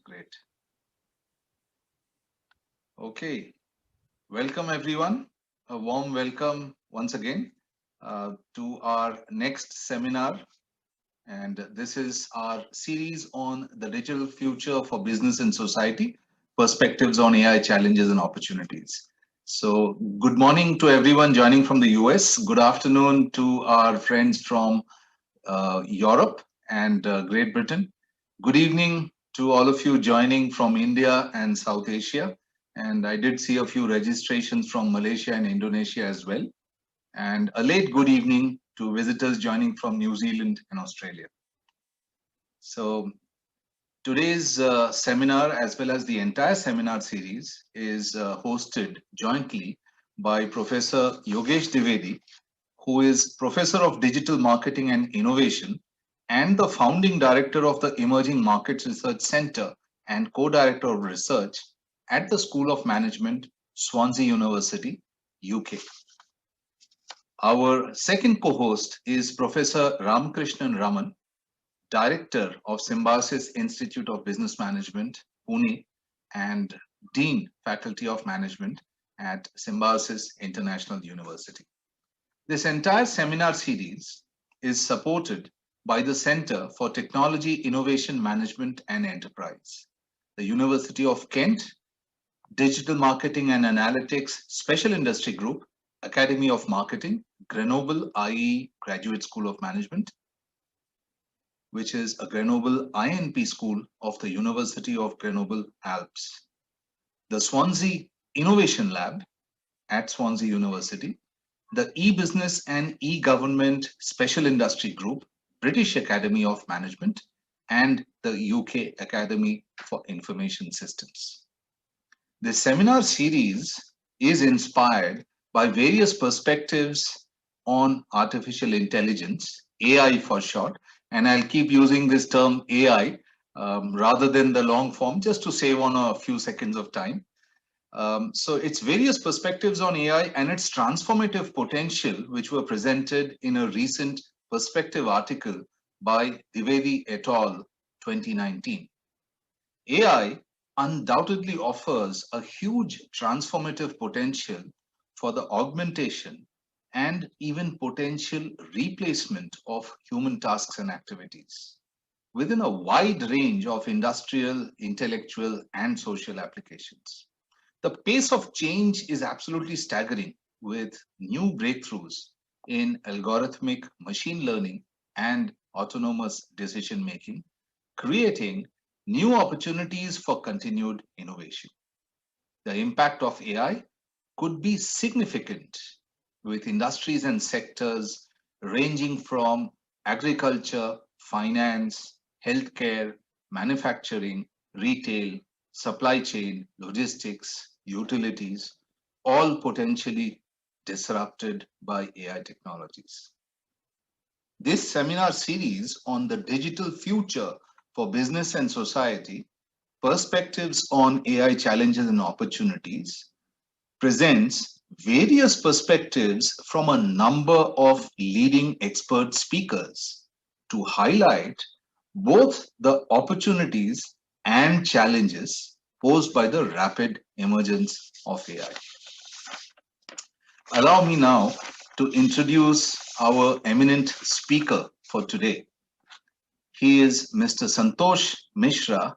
Great. Okay. Welcome, everyone. A warm welcome once again to our next seminar. And this is our series on the digital future for business and society, perspectives on AI challenges and opportunities. So, good morning to everyone joining from the US. Good afternoon to our friends from Europe and Great Britain. Good evening to all of you joining from India and South Asia. And I did see a few registrations from Malaysia and Indonesia as well. And a late good evening to visitors joining from New Zealand and Australia. So today's seminar, as well as the entire seminar series, is hosted jointly by Professor Yogesh Dwivedi, who is Professor of Digital Marketing and Innovation and the founding director of the Emerging Markets Research Center and co-director of research at the School of Management, Swansea University, UK. Our second co-host is Professor Ramakrishnan Raman, director of Symbiosis Institute of Business Management, Pune, and Dean Faculty of Management at Symbiosis International University. This entire seminar series is supported by the Center for Technology, Innovation Management and Enterprise, the University of Kent, Digital Marketing and Analytics Special Industry Group, Academy of Marketing, Grenoble IE Graduate School of Management, which is a Grenoble INP school of the University of Grenoble Alps, the Swansea Innovation Lab at Swansea University, the E-Business and E-Government Special Industry Group, British Academy of Management, and the UK Academy for Information Systems. This seminar series is inspired by various perspectives on artificial intelligence, AI for short, and I'll keep using this term AI rather than the long form just to save on a few seconds of time. So it's various perspectives on AI and its transformative potential, which were presented in a recent perspective article by Dwivedi et al. 2019. AI undoubtedly offers a huge transformative potential for the augmentation and even potential replacement of human tasks and activities within a wide range of industrial, intellectual, and social applications. The pace of change is absolutely staggering with new breakthroughs in algorithmic machine learning and autonomous decision making, creating new opportunities for continued innovation. The impact of AI could be significant with industries and sectors ranging from agriculture, finance, healthcare, manufacturing, retail, supply chain, logistics, utilities, all potentially disrupted by AI technologies. This seminar series on the digital future for business and society, perspectives on AI challenges and opportunities, presents various perspectives from a number of leading expert speakers to highlight both the opportunities and challenges posed by the rapid emergence of AI. Allow me now to introduce our eminent speaker for today. He is Mr. Santosh Mishra,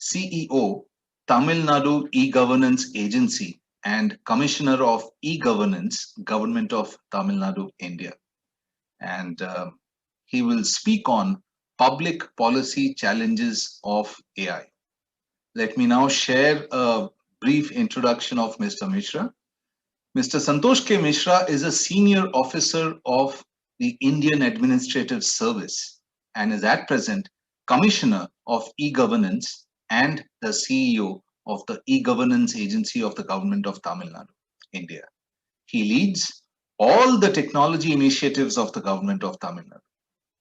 CEO, Tamil Nadu E-Governance Agency and Commissioner of E-Governance, Government of Tamil Nadu, India. And he will speak on public policy challenges of AI. Let me now share a brief introduction of Mr. Mishra. Mr. Santosh K. Mishra is a senior officer of the Indian Administrative Service and is at present Commissioner of E-Governance and the CEO of the E-Governance Agency of the Government of Tamil Nadu, India. He leads all the technology initiatives of the Government of Tamil Nadu.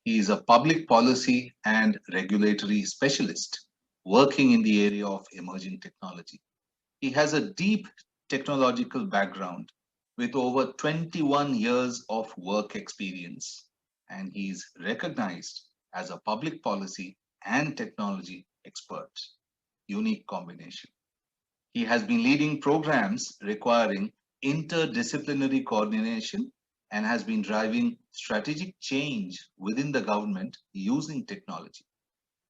He is a public policy and regulatory specialist working in the area of emerging technology. He has a deep technological background with over 21 years of work experience, and he is recognized as a public policy and technology expert. unique combination. He has been leading programs requiring interdisciplinary coordination and has been driving strategic change within the government using technology.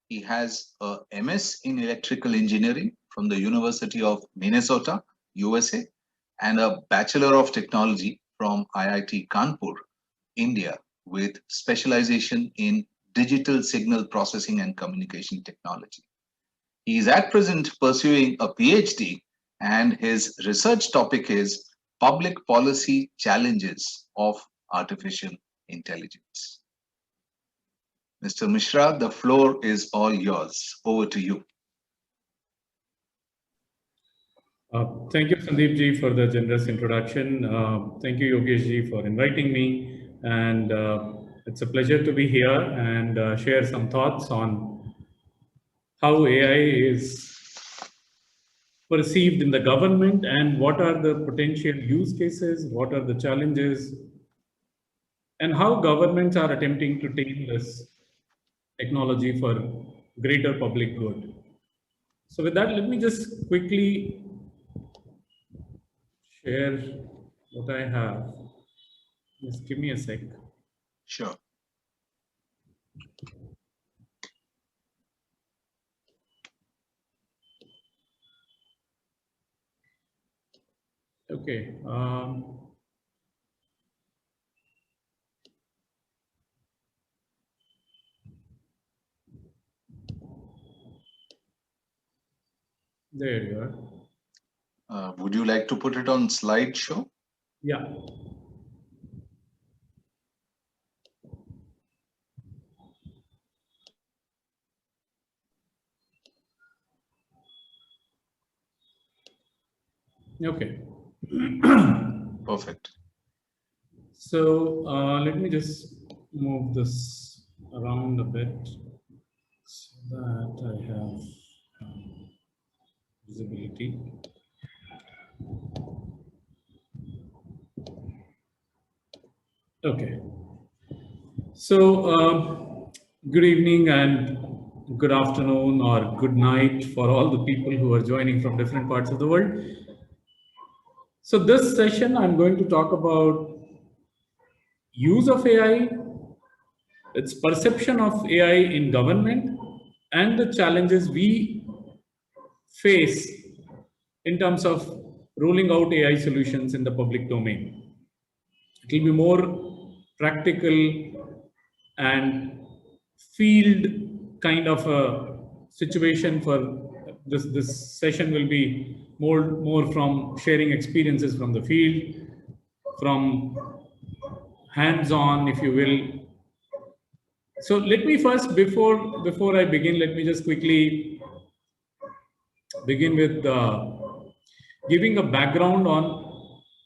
He has a MS in electrical engineering from the University of Minnesota, USA, and a Bachelor of Technology from IIT Kanpur, India, with specialization in digital signal processing and communication technology. He is at present pursuing a PhD, and his research topic is public policy challenges of artificial intelligence. Mr. Mishra, the floor is all yours. Over to you. Thank you, Sandeep ji, for the generous introduction. Thank you, Yogesh ji, for inviting me. And it's a pleasure to be here and share some thoughts on how AI is perceived in the government and what are the potential use cases, what are the challenges, and how governments are attempting to tame this technology for greater public good. So with that, let me just quickly share what I have. Just give me a sec. Sure. Okay. There you are. Would you like to put it on slideshow? Yeah. Okay. Perfect. So let me just move this around a bit so that I have visibility. Okay. So good evening and good afternoon or good night for all the people who are joining from different parts of the world. So this session, I'm going to talk about use of AI, its perception of AI in government, and the challenges we face in terms of rolling out AI solutions in the public domain. It will be more practical and field kind of a situation for this session will be more from sharing experiences from the field, from hands-on, if you will. So let me first, before I begin, let me just quickly begin with giving a background on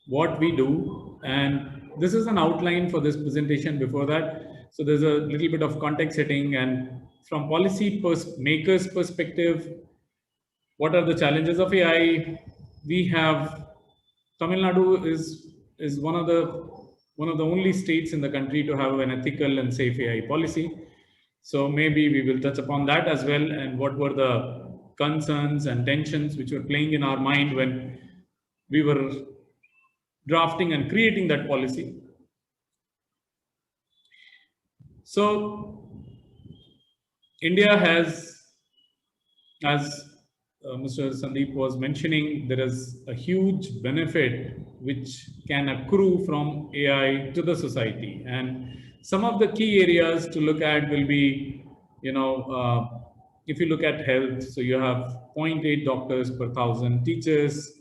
what we do. And this is an outline for this presentation before that. So there's a little bit of context setting, and from policy makers' perspective, what are the challenges of AI? We have Tamil Nadu is one of the only states in the country to have an ethical and safe AI policy. So maybe we will touch upon that as well, and what were the concerns and tensions which were playing in our mind when we were drafting and creating that policy. So India has, as Mr. Sandeep was mentioning, there is a huge benefit which can accrue from AI to the society. And some of the key areas to look at will be, if you look at health, so you have 0.8 doctors per 1,000 teachers,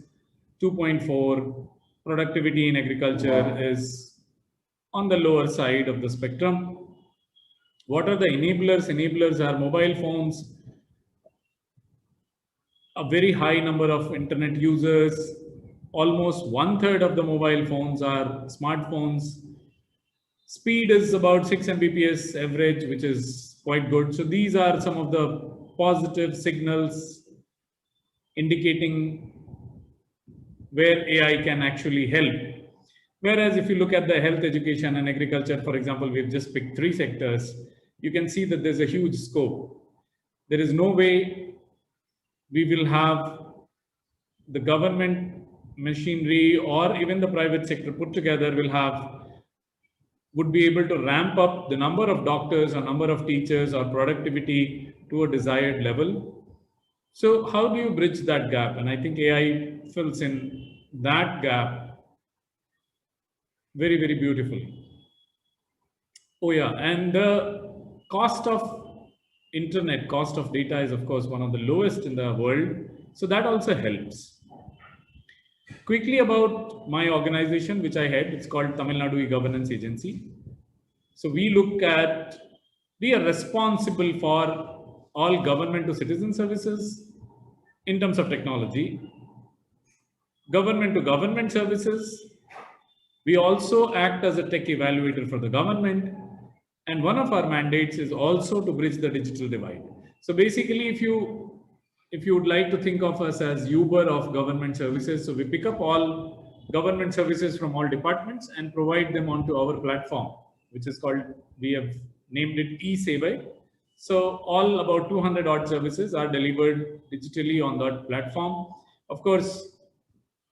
2.4. Productivity in agriculture is on the lower side of the spectrum. What are the enablers? Enablers are mobile phones, a very high number of internet users. Almost 1/3 of the mobile phones are smartphones. Speed is about 6 Mbps average, which is quite good. So these are some of the positive signals indicating where AI can actually help. Whereas if you look at the health, education, and agriculture, for example, we've just picked 3 sectors, you can see that there's a huge scope. There is no way we will have the government machinery or even the private sector put together would be able to ramp up the number of doctors or number of teachers or productivity to a desired level. So how do you bridge that gap? And I think AI fills in that gap very, very beautifully. Oh yeah, and the cost of internet, cost of data is of course one of the lowest in the world. So that also helps. Quickly about my organization, which I head, it's called Tamil Nadu E-Governance Agency. So we are responsible for all government to citizen services in terms of technology, government to government services. We also act as a tech evaluator for the government. And one of our mandates is also to bridge the digital divide. So basically, if you would like to think of us as Uber of government services, so we pick up all government services from all departments and provide them onto our platform, which is called, we have named it eSevai. So all about 200 odd services are delivered digitally on that platform. Of course,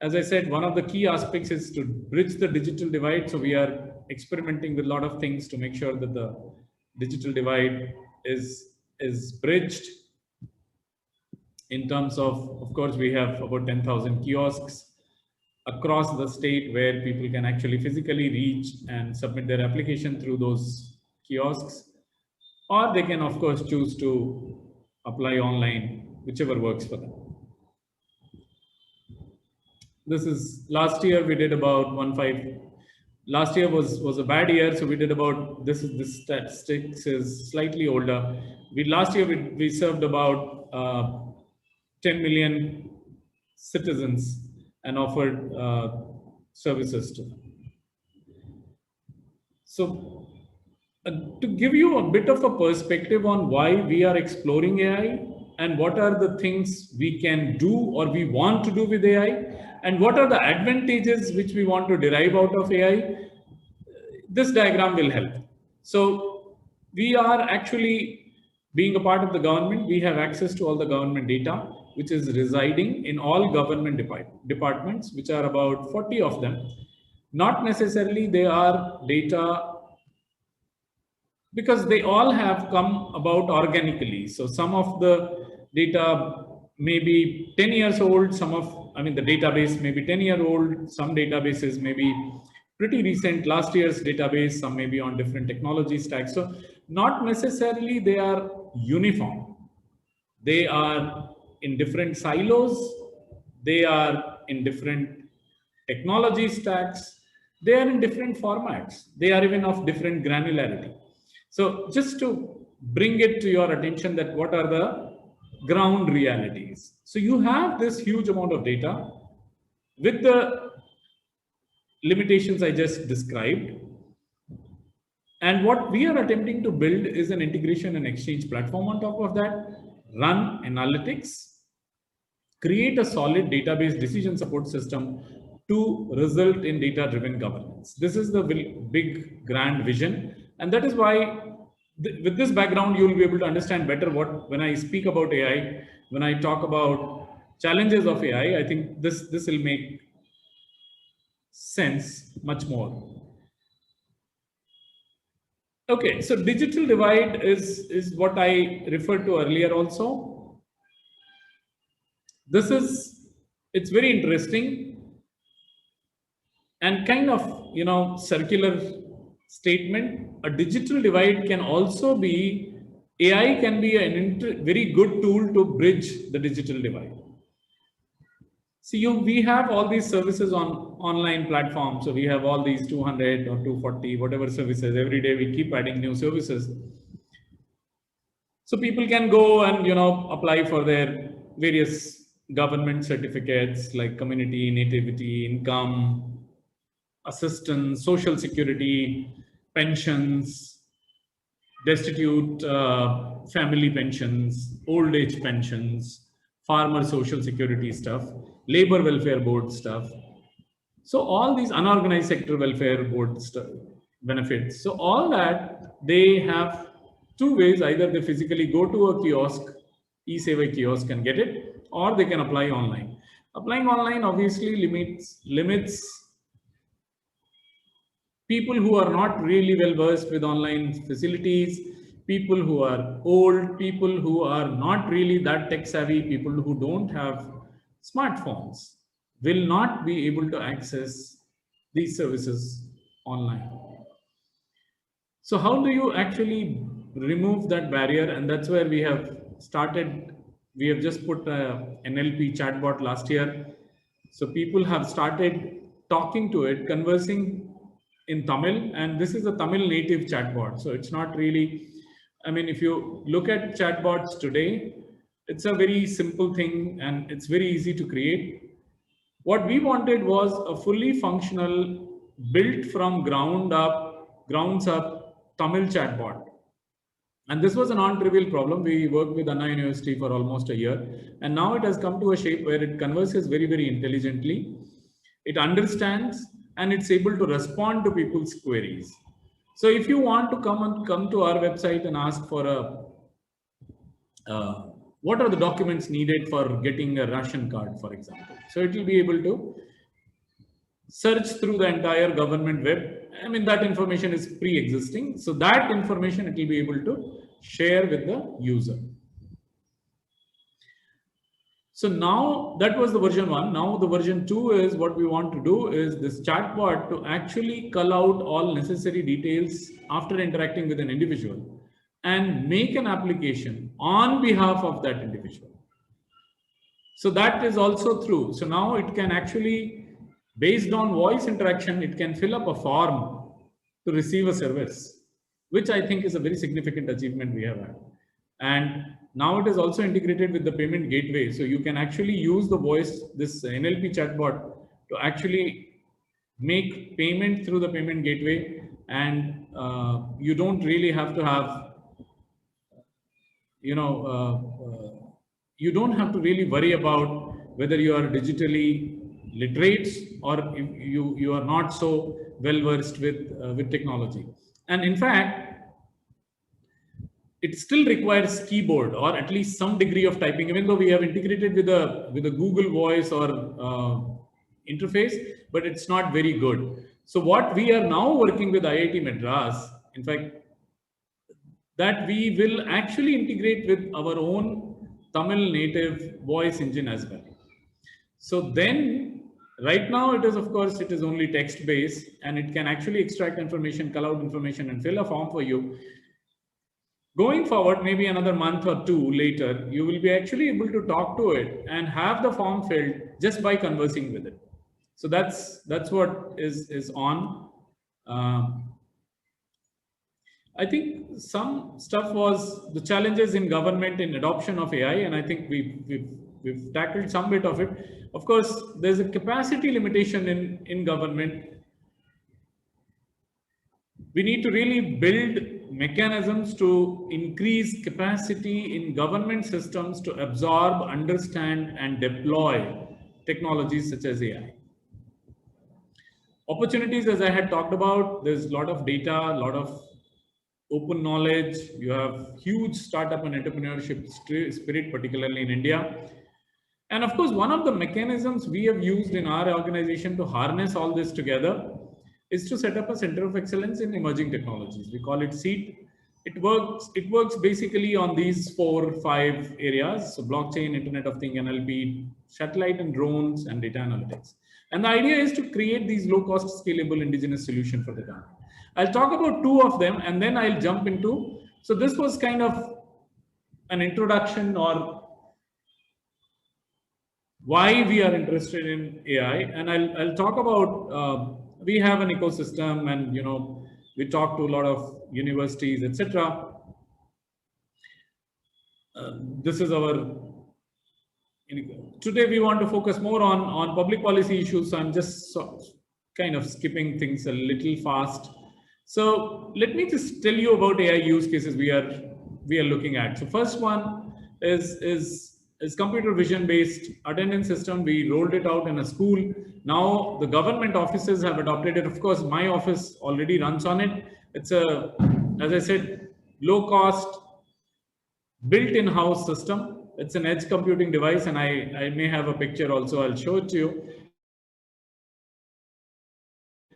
as I said, one of the key aspects is to bridge the digital divide. So we are experimenting with a lot of things to make sure that the digital divide is bridged. In terms of course, we have about 10,000 kiosks across the state where people can actually physically reach and submit their application through those kiosks, or they can of course choose to apply online, whichever works for them. This is last year we did about 1.5. Last year was a bad year, so we did about this statistics is slightly older. Last year we served about 10 million citizens and offered services to them. So to give you a bit of a perspective on why we are exploring AI and what are the things we can do or we want to do with AI, and what are the advantages which we want to derive out of AI, this diagram will help. So we are actually, being a part of the government, we have access to all the government data, which is residing in all government departments, which are about 40 of them. Not necessarily they are data, because they all have come about organically. So some of the data may be 10 years old, the database may be 10-year-old, some databases may be pretty recent, last year's database, some may be on different technology stacks. So not necessarily they are uniform. They are in different silos, they are in different technology stacks, they are in different formats, they are even of different granularity. So just to bring it to your attention that what are the ground realities. So you have this huge amount of data with the limitations I just described. And what we are attempting to build is an integration and exchange platform on top of that, run analytics, create a solid database decision support system to result in data-driven governance. This is the big grand vision. And that is why with this background, you will be able to understand better when I speak about AI, when I talk about challenges of AI, I think this will make sense much more. Okay, so digital divide is what I referred to earlier also. It's very interesting and kind of, circular statement. A digital divide can also be, AI can be a very good tool to bridge the digital divide. See, we have all these services on online platforms. So we have all these 200 or 240, whatever services. Every day we keep adding new services. So people can go and, apply for their various government certificates like community, nativity, income, assistance, social security, pensions, destitute family pensions, old age pensions, farmer social security stuff, labor welfare board stuff. So all these unorganized sector welfare board stuff, benefits. So all that, they have two ways. Either they physically go to a kiosk, eSevai kiosk and get it, or they can apply online. Applying online obviously limits people who are not really well versed with online facilities, people who are old, people who are not really that tech savvy, people who don't have smartphones will not be able to access these services online. So how do you actually remove that barrier? And that's where we have started. We have just put a NLP chatbot last year. So people have started talking to it, conversing in Tamil, and this is a Tamil native chatbot. So it's not really, I mean, if you look at chatbots today, it's a very simple thing and it's very easy to create. What we wanted was a fully functional, built from grounds up Tamil chatbot. And this was a non-trivial problem. We worked with Anna University for almost a year. And now it has come to a shape where it converses very, very intelligently. It understands and it's able to respond to people's queries. So if you want to come to our website and ask for what are the documents needed for getting a ration card, for example. So it will be able to search through the entire government web. I mean, that information is pre-existing. So that information it will be able to share with the user. So now that was the version 1. Now the version 2 is what we want to do is this chatbot to actually cull out all necessary details after interacting with an individual and make an application on behalf of that individual. So that is also true. So now it can actually, based on voice interaction, it can fill up a form to receive a service, which I think is a very significant achievement we have had. And now it is also integrated with the payment gateway. So you can actually use the voice, this NLP chatbot to actually make payment through the payment gateway. And you don't really have to have, you don't have to really worry about whether you are digitally literate or if you are not so well versed with technology. And in fact, it still requires keyboard or at least some degree of typing, even though we have integrated with a Google Voice or interface, but it's not very good. So what we are now working with IIT Madras, in fact, that we will actually integrate with our own Tamil native voice engine as well. So then, right now it is, of course, it is only text based and it can actually extract information, cull out information and fill a form for you. Going forward, maybe another month or two later, you will be actually able to talk to it and have the form filled just by conversing with it. So that's what is on. I think some stuff was the challenges in government in adoption of AI, and I think we've tackled some bit of it. Of course, there's a capacity limitation in government. We need to really build mechanisms to increase capacity in government systems to absorb, understand, and deploy technologies such as AI. Opportunities, as I had talked about, there's a lot of data, a lot of open knowledge. You have huge startup and entrepreneurship spirit, particularly in India. And of course, one of the mechanisms we have used in our organization to harness all this together is to set up a center of excellence in emerging technologies. We call it SEAT. It works basically on these 4 or 5 areas. So blockchain, Internet of Things, NLP, satellite and drones, and data analytics. And the idea is to create these low-cost, scalable indigenous solution for the government. I'll talk about 2 of them and then I'll jump into. So this was kind of an introduction or why we are interested in AI. And I'll talk about, we have an ecosystem and, we talk to a lot of universities, etc. This is our, today we want to focus more on public policy issues. So I'm just kind of skipping things a little fast. So let me just tell you about AI use cases we are looking at. So first one is computer vision based attendance system. We rolled it out in a school. Now the government offices have adopted it. Of course, my office already runs on it. It's a, as I said, low cost, built in-house system. It's an edge computing device, and I may have a picture also. I'll show it to you.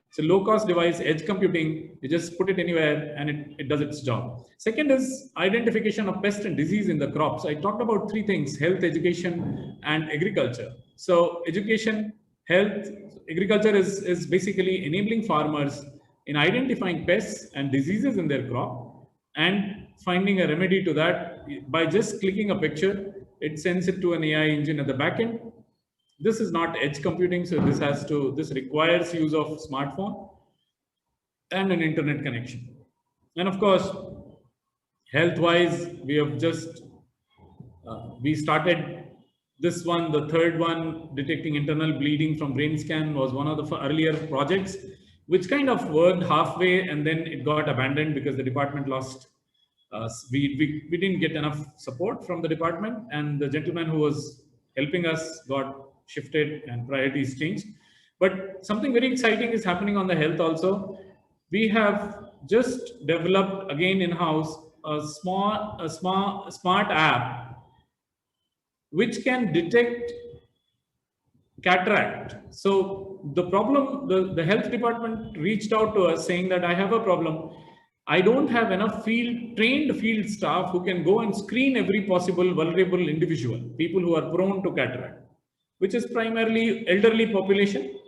It's a low-cost device, edge computing. You just put it anywhere and it does its job. Second is identification of pest and disease in the crops. I talked about three things: health, education, and agriculture. So education, health, agriculture is basically enabling farmers in identifying pests and diseases in their crop and finding a remedy to that by just clicking a picture. It sends it to an AI engine at the back end. This is not edge computing, so this requires use of smartphone and an internet connection. And of course, health-wise, we have just we started this one. The third one, detecting internal bleeding from brain scan, was one of the earlier projects, which kind of worked halfway and then it got abandoned because the department lost. We didn't get enough support from the department, and the gentleman who was helping us got shifted and priorities changed. But something very exciting is happening on the health also. We have just developed again in-house a smart app which can detect cataract. So the problem, the health department reached out to us saying that I have a problem. I don't have enough trained field staff who can go and screen every possible vulnerable individual, people who are prone to cataract, which is primarily elderly population,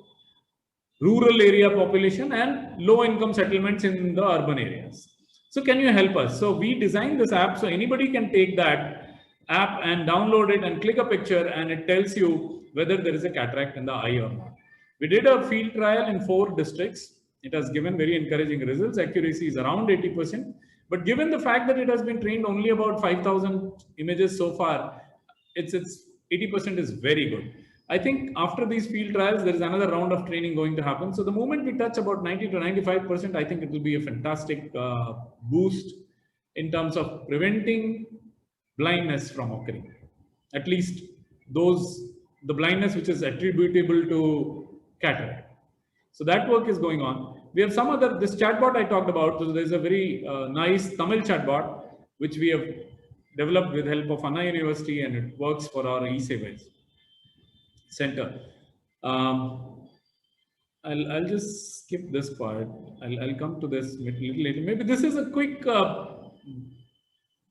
rural area population, and low income settlements in the urban areas. So can you help us? So we designed this app so anybody can take that app and download it and click a picture, and it tells you whether there is a cataract in the eye or not. We did a field trial in 4 districts. It has given very encouraging results. Accuracy is around 80%. But given the fact that it has been trained only about 5,000 images so far, it's 80% is very good. I think after these field trials, there is another round of training going to happen. So the moment we touch about 90 to 95%, I think it will be a fantastic boost in terms of preventing blindness from occurring. At least the blindness which is attributable to cataract. So that work is going on. We have this chatbot I talked about. So there's a very nice Tamil chatbot, which we have developed with help of Anna University, and it works for our eSevas center. I'll just skip this part. I'll come to this a little later. Maybe this is a quick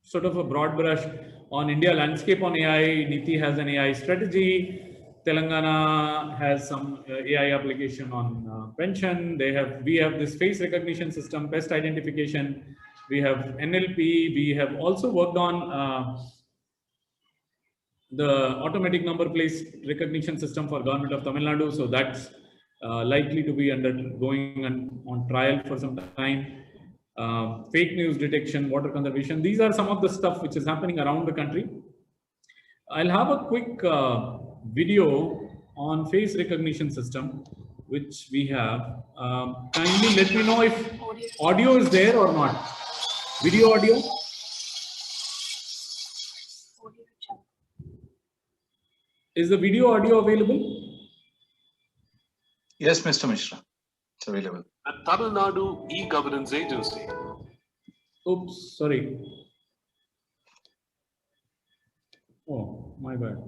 sort of a broad brush on India landscape on AI. NITI has an AI strategy. Telangana has some AI application on pension. We have this face recognition system, pest identification. We have NLP. We have also worked on the automatic number plate recognition system for government of Tamil Nadu. So that's likely to be undergoing on trial for some time. Fake news detection, water conservation. These are some of the stuff which is happening around the country. I'll have a quick video on face recognition system, which we have. Kindly let me know if audio is there or not. Video audio. Is the video audio available? Yes, Mr. Mishra, it's available. The Tamil Nadu E-Governance Agency. Oops, sorry. Oh, my bad.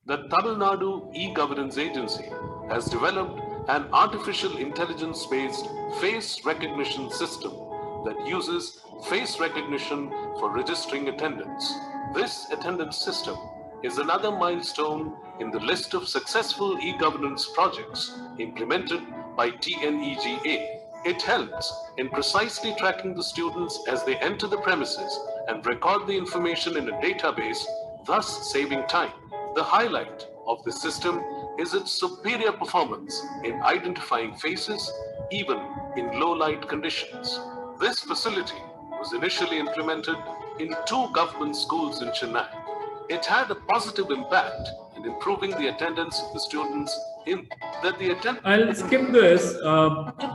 The Tamil Nadu E-Governance Agency has developed an artificial intelligence-based face recognition system that uses face recognition for registering attendance. This attendance system is another milestone in the list of successful e-governance projects implemented by TNEGA. It helps in precisely tracking the students as they enter the premises and record the information in a database, thus saving time. The highlight of the system is its superior performance in identifying faces, even in low light conditions. This facility was initially implemented in 2 government schools in Chennai. It had a positive impact in improving the attendance of the students in that the attendance. I'll skip this.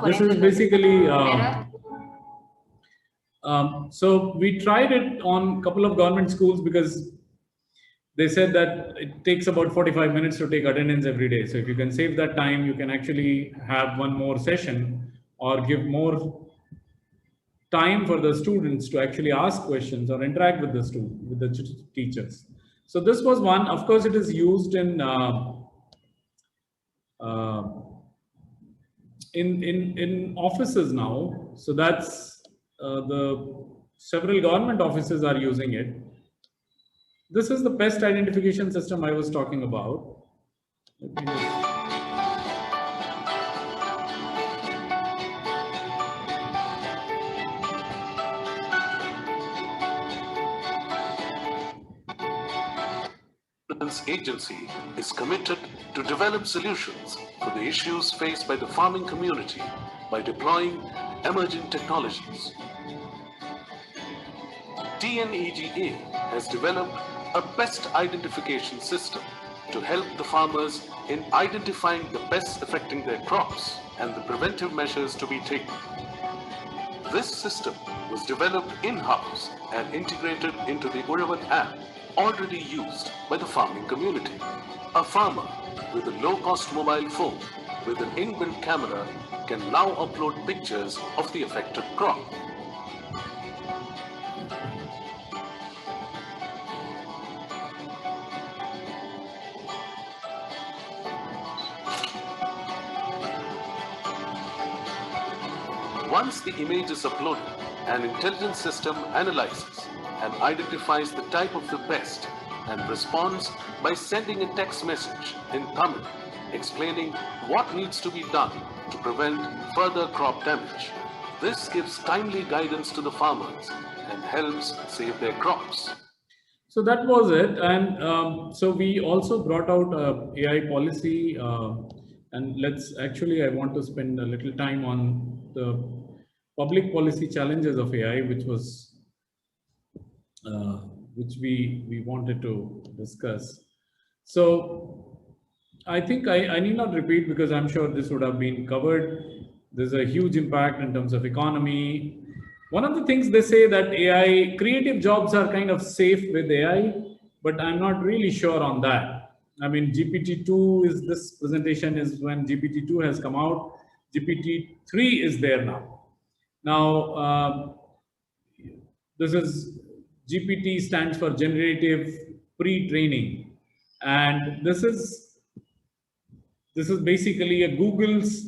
This is basically so we tried it on a couple of government schools because they said that it takes about 45 minutes to take attendance every day. So if you can save that time, you can actually have one more session or give more time for the students to actually ask questions or interact with the student, with the teachers. So this was one. Of course, it is used in offices now. So that's the several government offices are using it. This is the pest identification system I was talking about. Let me just... Agency is committed to develop solutions for the issues faced by the farming community by deploying emerging technologies. TNEGA has developed a pest identification system to help the farmers in identifying the pests affecting their crops and the preventive measures to be taken. This system was developed in-house and integrated into the Uravan app already used by the farming community. A farmer with a low-cost mobile phone with an inbuilt camera can now upload pictures of the affected crop. Once the image is uploaded, an intelligence system analyzes and identifies the type of the pest and responds by sending a text message in Tamil explaining what needs to be done to prevent further crop damage. This gives timely guidance to the farmers and helps save their crops. So that was it. And so we also brought out AI policy. And I want to spend a little time on the public policy challenges of AI, which we wanted to discuss. So I think I need not repeat because I'm sure this would have been covered. There's a huge impact in terms of economy. One of the things they say that AI, creative jobs are kind of safe with AI, but I'm not really sure on that. I mean, GPT-2 this presentation is when GPT-2 has come out. GPT-3 is there now. Now, this is GPT stands for generative pre-training. And this is basically a Google's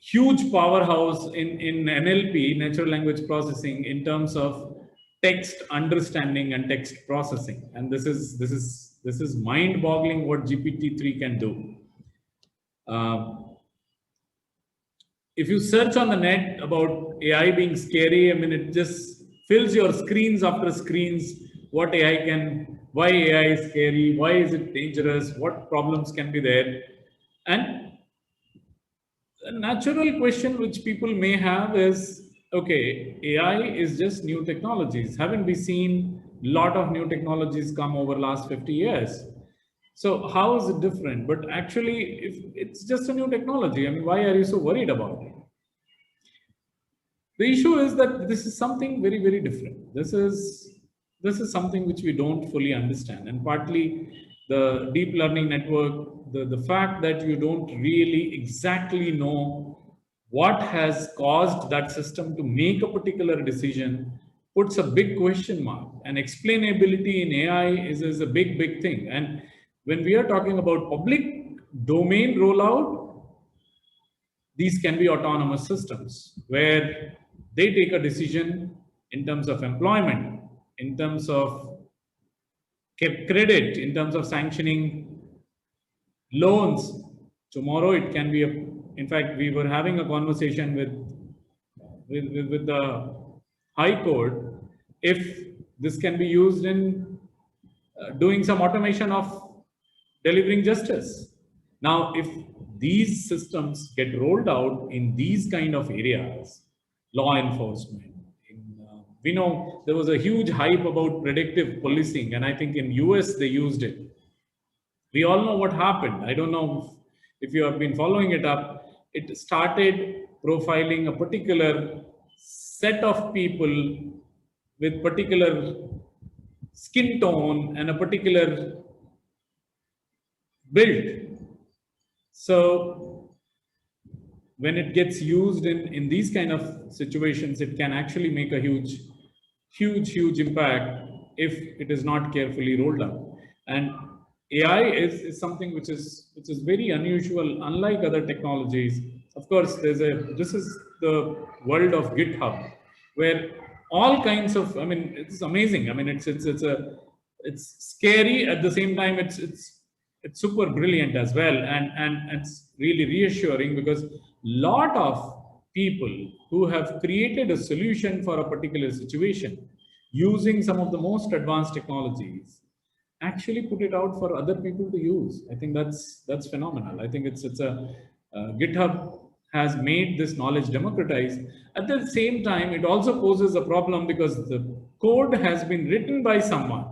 huge powerhouse in NLP, natural language processing, in terms of text understanding and text processing. And this is mind-boggling what GPT-3 can do. If you search on the net about AI being scary, I mean, it just fills your screens after screens. What AI can, why AI is scary, why is it dangerous, what problems can be there. And a natural question which people may have is, okay, AI is just new technologies. Haven't we seen a lot of new technologies come over last 50 years? So how is it different? But actually, if it's just a new technology, I mean, why are you so worried about it? The issue is that this is something very, very different. This is something which we don't fully understand. And partly the deep learning network, the fact that you don't really exactly know what has caused that system to make a particular decision puts a big question mark. And explainability in AI is a big, big thing. And when we are talking about public domain rollout, these can be autonomous systems where they take a decision in terms of employment, in terms of credit, in terms of sanctioning loans. Tomorrow it can be in fact, we were having a conversation with the High Court if this can be used in doing some automation of delivering justice. Now, if these systems get rolled out in these kind of areas, law enforcement, we know there was a huge hype about predictive policing, and I think in US they used it. We all know what happened. I don't know if you have been following it up. It started profiling a particular set of people with particular skin tone and a particular build. So when it gets used in these kind of situations, it can actually make a huge impact if it is not carefully rolled out. And AI is something which is very unusual, unlike other technologies. Of course, this is the world of GitHub, where all kinds of, I mean, it's amazing. I mean, it's scary at the same time. It's super brilliant as well, and it's really reassuring, because lot of people who have created a solution for a particular situation using some of the most advanced technologies actually put it out for other people to use. I think that's phenomenal. I think it's GitHub has made this knowledge democratized. At the same time, it also poses a problem, because the code has been written by someone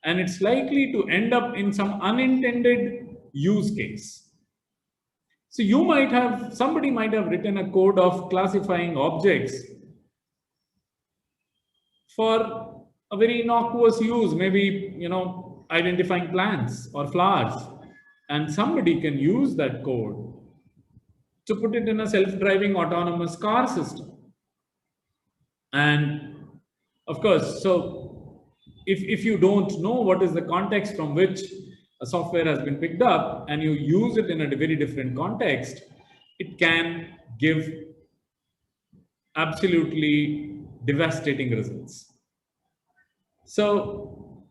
and it's likely to end up in some unintended use case. So somebody might have written a code of classifying objects for a very innocuous use, maybe, identifying plants or flowers, and somebody can use that code to put it in a self-driving autonomous car system. And of course, so if you don't know what is the context from which a software has been picked up, and you use it in a very different context, it can give absolutely devastating results. So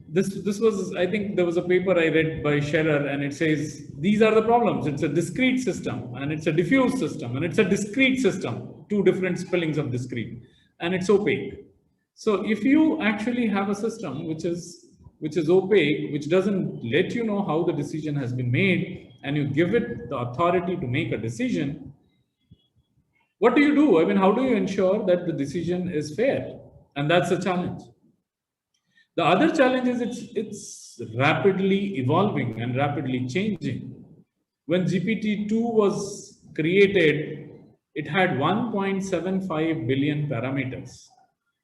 this was, I think there was a paper I read by Scherer, and it says these are the problems. It's a discrete system, and it's a diffuse system, and it's a discrete system, two different spellings of discrete, and it's opaque. So if you actually have a system which is opaque, which doesn't let you know how the decision has been made, and you give it the authority to make a decision, what do you do? I mean, how do you ensure that the decision is fair? And that's a challenge. The other challenge is it's rapidly evolving and rapidly changing. When GPT-2 was created, it had 1.75 billion parameters,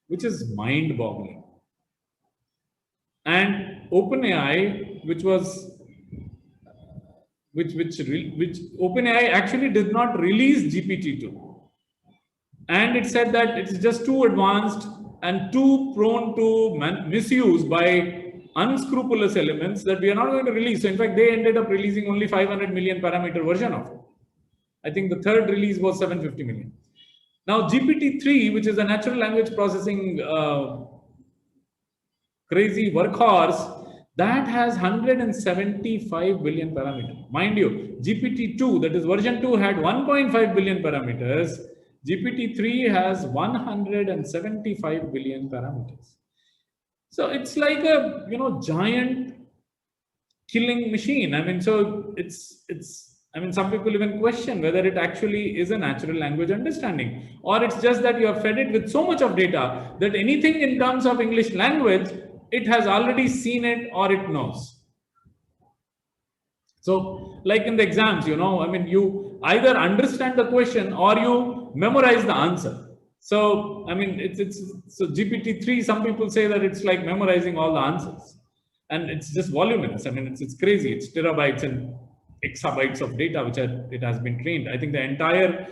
which is mind-boggling. And OpenAI, which OpenAI actually did not release GPT-2, and it said that it's just too advanced and too prone to misuse by unscrupulous elements that we are not going to release. So in fact, they ended up releasing only 500 million parameter version of it. I think the third release was 750 million. Now GPT-3, which is a natural language processing crazy workhorse, that has 175 billion parameters. Mind you, GPT-2, that is version 2, had 1.5 billion parameters. GPT-3 has 175 billion parameters. So it's like a giant killing machine. I mean, so I mean, some people even question whether it actually is a natural language understanding, or it's just that you have fed it with so much of data that anything in terms of English language, it has already seen it or it knows. So like in the exams, I mean, you either understand the question or you memorize the answer. So, I mean, so GPT-3, some people say that it's like memorizing all the answers, and it's just voluminous. I mean, it's crazy. It's terabytes and exabytes of data which it has been trained. I think the entire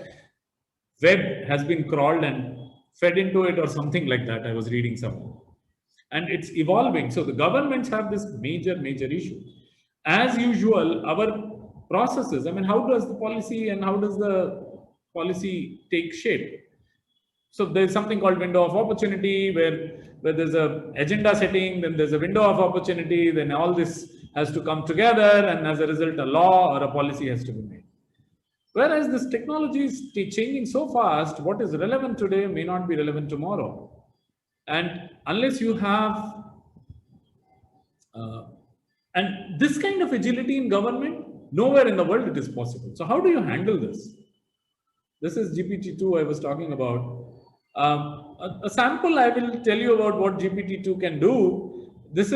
web has been crawled and fed into it or something like that. I was reading somewhere. And it's evolving. So the governments have this major issue. As usual, our processes, I mean, how does the policy take shape? So there's something called window of opportunity, where there's a agenda setting, then there's a window of opportunity, then all this has to come together, and as a result, a law or a policy has to be made. Whereas this technology is changing so fast, what is relevant today may not be relevant tomorrow. And unless you have, and this kind of agility in government, nowhere in the world it is possible. So how do you handle this? This is GPT-2 I was talking about. A sample I will tell you about what GPT-2 can do. This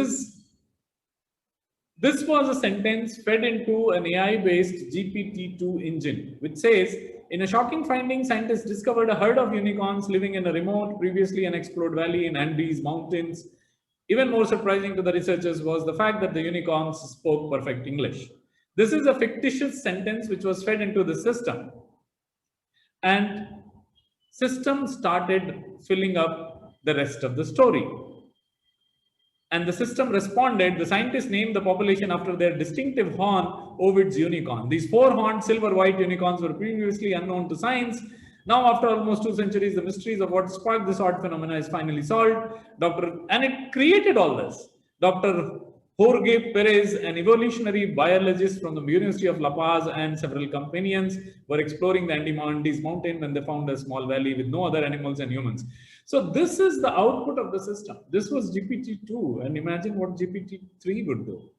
was a sentence fed into an AI-based GPT-2 engine, which says, In a shocking finding, scientists discovered a herd of unicorns living in a remote, previously unexplored valley in Andes Mountains. Even more surprising to the researchers was the fact that the unicorns spoke perfect English. This is a fictitious sentence which was fed into the system. And system started filling up the rest of the story. And the system responded. The scientists named the population after their distinctive horn, Ovid's unicorn. These four-horned silver-white unicorns were previously unknown to science. Now, after almost 2 centuries, the mysteries of what sparked this odd phenomena is finally solved. And it created all this. Dr. Jorge Perez, an evolutionary biologist from the University of La Paz, and several companions were exploring the Andes mountain when they found a small valley with no other animals and humans. So this is the output of the system. This was GPT-2, and imagine what GPT-3 would do.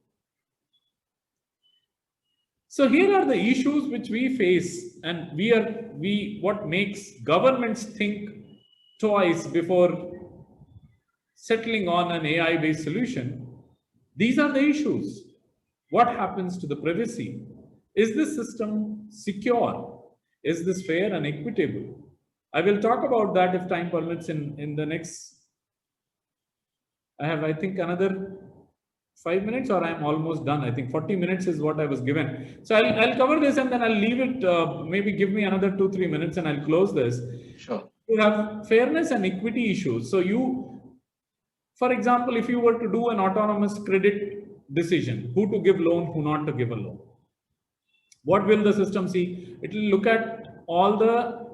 So here are the issues which we face, and what makes governments think twice before settling on an AI-based solution. These are the issues. What happens to the privacy? Is this system secure? Is this fair and equitable? I will talk about that if time permits in the next. I have, I think, another 5 minutes, or I'm almost done. I think 40 minutes is what I was given. So I'll cover this and then I'll leave it, maybe give me another 2-3 minutes and I'll close this. Sure. You have fairness and equity issues. So for example, if you were to do an autonomous credit decision, who to give loan, who not to give a loan, what will the system see? It will look at all the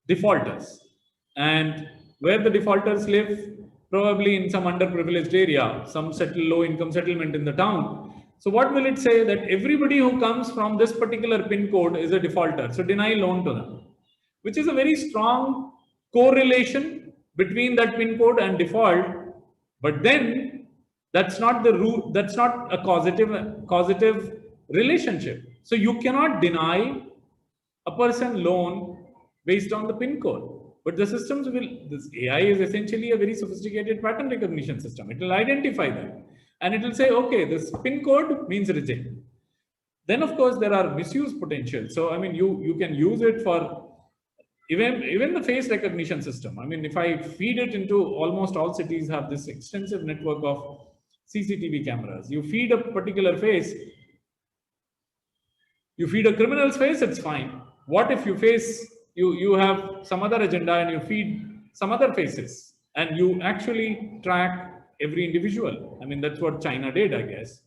defaulters and where the defaulters live, probably in some underprivileged area, some low income settlement in the town. So what will it say? That everybody who comes from this particular PIN code is a defaulter. So deny loan to them, which is a very strong correlation between that PIN code and default. But then that's not the root, that's not a causative relationship. So you cannot deny a person loan based on the PIN code. But the systems this AI is essentially a very sophisticated pattern recognition system. It will identify that and it will say, okay, this PIN code means reject. Then of course there are misuse potential. So I mean, you can use it for even the face recognition system. I mean, if I feed it into, almost all cities have this extensive network of CCTV cameras. You feed a particular face, you feed a criminal's face, it's fine. What if you have some other agenda and you feed some other faces and you actually track every individual? I mean, that's what China did, I guess.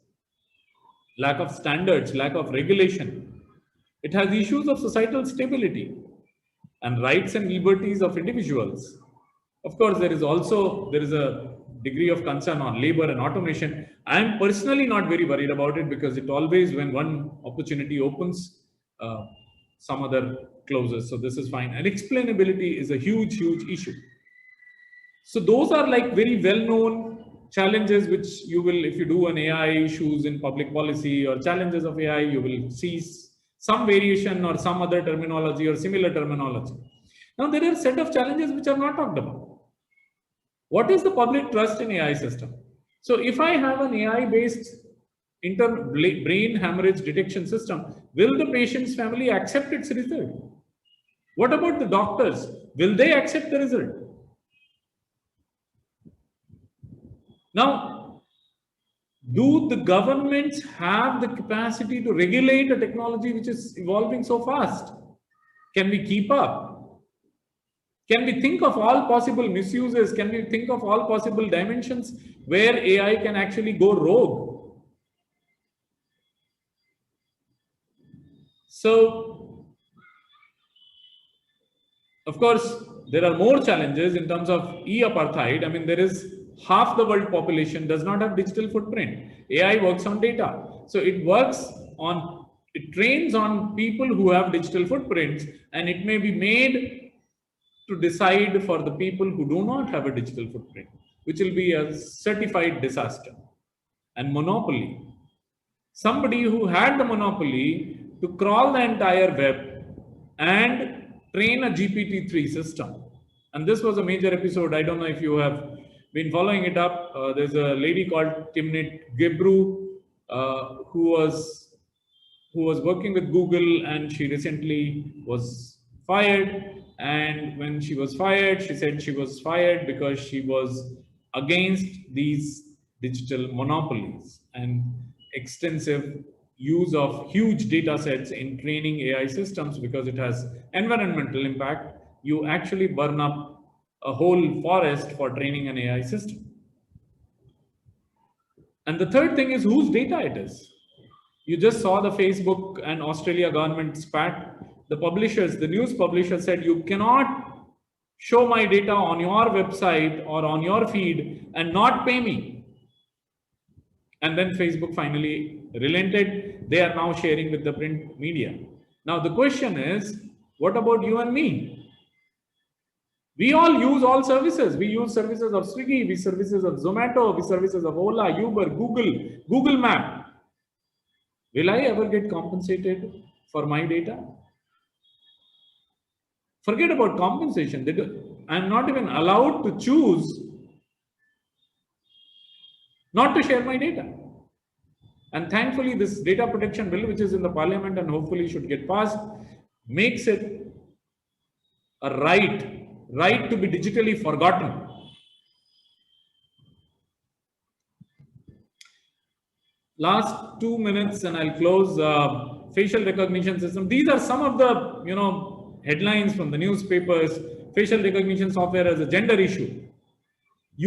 Lack of standards, lack of regulation. It has issues of societal stability and rights and liberties of individuals. Of course, there is a degree of concern on labor and automation. I am personally not very worried about it because it always, when one opportunity opens, some other closes. So this is fine. And explainability is a huge issue. So those are like very well-known challenges which you will, if you do an AI issues in public policy or challenges of AI, you will see some variation or some other terminology or similar terminology. Now there are a set of challenges which are not talked about. What is the public trust in AI system? So if I have an AI-based brain hemorrhage detection system, will the patient's family accept its result? What about the doctors? Will they accept the result? Now, do the governments have the capacity to regulate a technology which is evolving so fast? Can we keep up? Can we think of all possible misuses? Can we think of all possible dimensions where AI can actually go rogue? So, of course, there are more challenges in terms of e-apartheid. I mean, there is half the world population does not have digital footprint. AI works on data. So it trains on people who have digital footprints, and it may be made to decide for the people who do not have a digital footprint, which will be a certified disaster and monopoly. Somebody who had the monopoly to crawl the entire web and train a GPT-3 system. And this was a major episode. I don't know if you have been following it up. There's a lady called Timnit Gebru who who was working with Google, and she recently was fired. And when she was fired, she said she was fired because she was against these digital monopolies and extensive use of huge data sets in training AI systems, because it has environmental impact. You actually burn up a whole forest for training an AI system. And the third thing is whose data it is. You just saw the Facebook and Australia government spat. The publishers, the news publisher said, you cannot show my data on your website or on your feed and not pay me. And then Facebook finally relented. They are now sharing with the print media. Now the question is, what about you and me? We all use all services. We use services of Swiggy, we services of Zomato, we services of Ola, Uber, Google Map. Will I ever get compensated for my data? Forget about compensation. I'm not even allowed to choose not to share my data. And thankfully, this data protection bill, which is in the parliament and hopefully should get passed, makes it a right to be digitally forgotten. Last 2 minutes and I'll close. Facial recognition system. These are some of the headlines from the newspapers. Facial recognition software as a gender issue.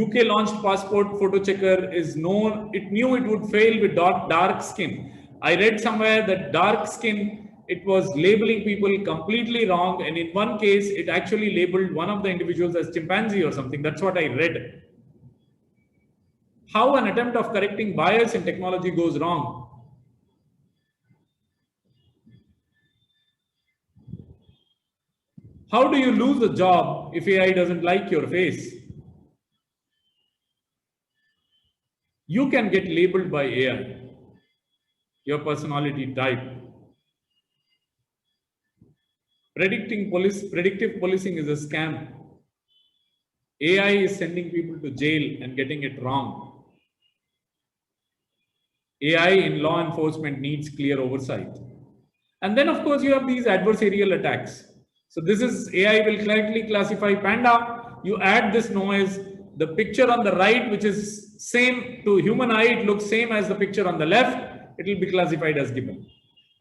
UK launched passport photo checker is known. It knew it would fail with dark skin. I read somewhere that dark skin, it was labeling people completely wrong. And in one case, it actually labeled one of the individuals as chimpanzee or something. That's what I read. How an attempt of correcting bias in technology goes wrong. How do you lose a job if AI doesn't like your face? You can get labeled by AI, your personality type. Predictive policing is a scam. AI is sending people to jail and getting it wrong. AI in law enforcement needs clear oversight. And then, of course, you have these adversarial attacks. So this is AI will correctly classify panda. You add this noise, the picture on the right, which is same to human eye, it looks same as the picture on the left, it will be classified as gibbon.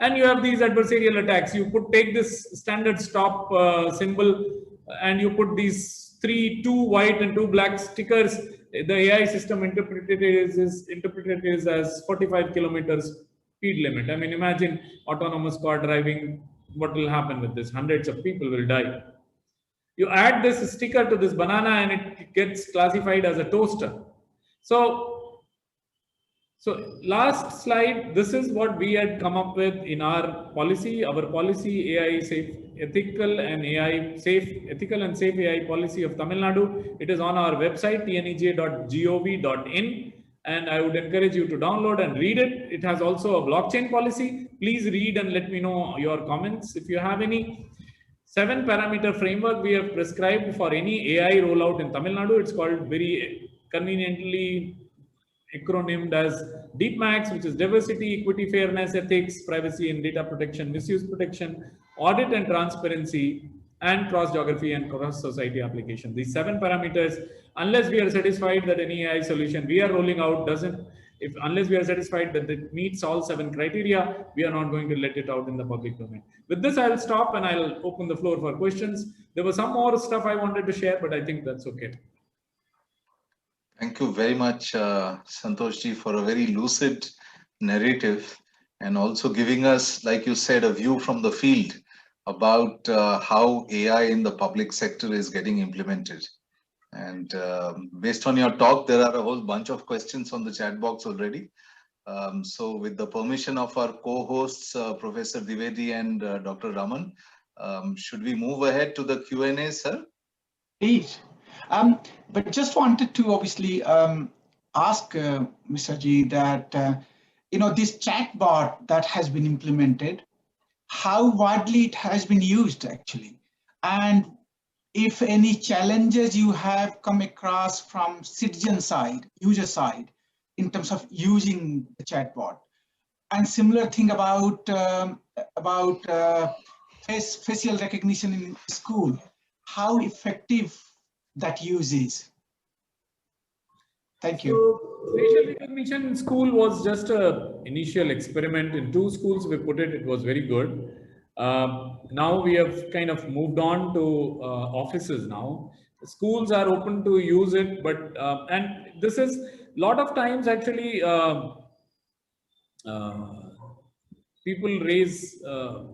And you have these adversarial attacks. You take this standard stop symbol and you put these 2 white and 2 black stickers. The AI system interpreted it as 45 kilometers speed limit. I mean, imagine autonomous car driving. What will happen with this? Hundreds of people will die. You add this sticker to this banana and it gets classified as a toaster. So last slide, this is what we had come up with in our policy. Our policy, AI safe, ethical and safe AI policy of Tamil Nadu. It is on our website, tnej.gov.in. And I would encourage you to download and read it. It has also a blockchain policy. Please read and let me know your comments if you have any. 7-parameter framework we have prescribed for any AI rollout in Tamil Nadu. It's called very conveniently acronymed as DeepMax, which is diversity, equity, fairness, ethics, privacy and data protection, misuse protection, audit and transparency, and cross geography and cross society application. These 7 parameters, unless we are satisfied that any AI solution we are rolling out unless we are satisfied that it meets all 7 criteria, we are not going to let it out in the public domain. With this, I'll stop and I'll open the floor for questions. There was some more stuff I wanted to share, but I think that's okay. Thank you very much, Santosh ji, for a very lucid narrative and also giving us, like you said, a view from the field about how AI in the public sector is getting implemented. And based on your talk, there are a whole bunch of questions on the chat box already. So with the permission of our co-hosts, Professor Dwivedi and Dr. Raman, should we move ahead to the Q&A, sir? Please. But just wanted to obviously ask Mr. Ji that, this chatbot that has been implemented, how widely it has been used actually, and if any challenges you have come across from citizen side, user side, in terms of using the chatbot. and similar thing about facial recognition in school, how effective that use is. Thank you. So facial recognition in school was just an initial experiment. In 2 schools we put it, it was very good. Now we have kind of moved on to offices now. Schools are open to use it, but and this is a lot of times actually people raise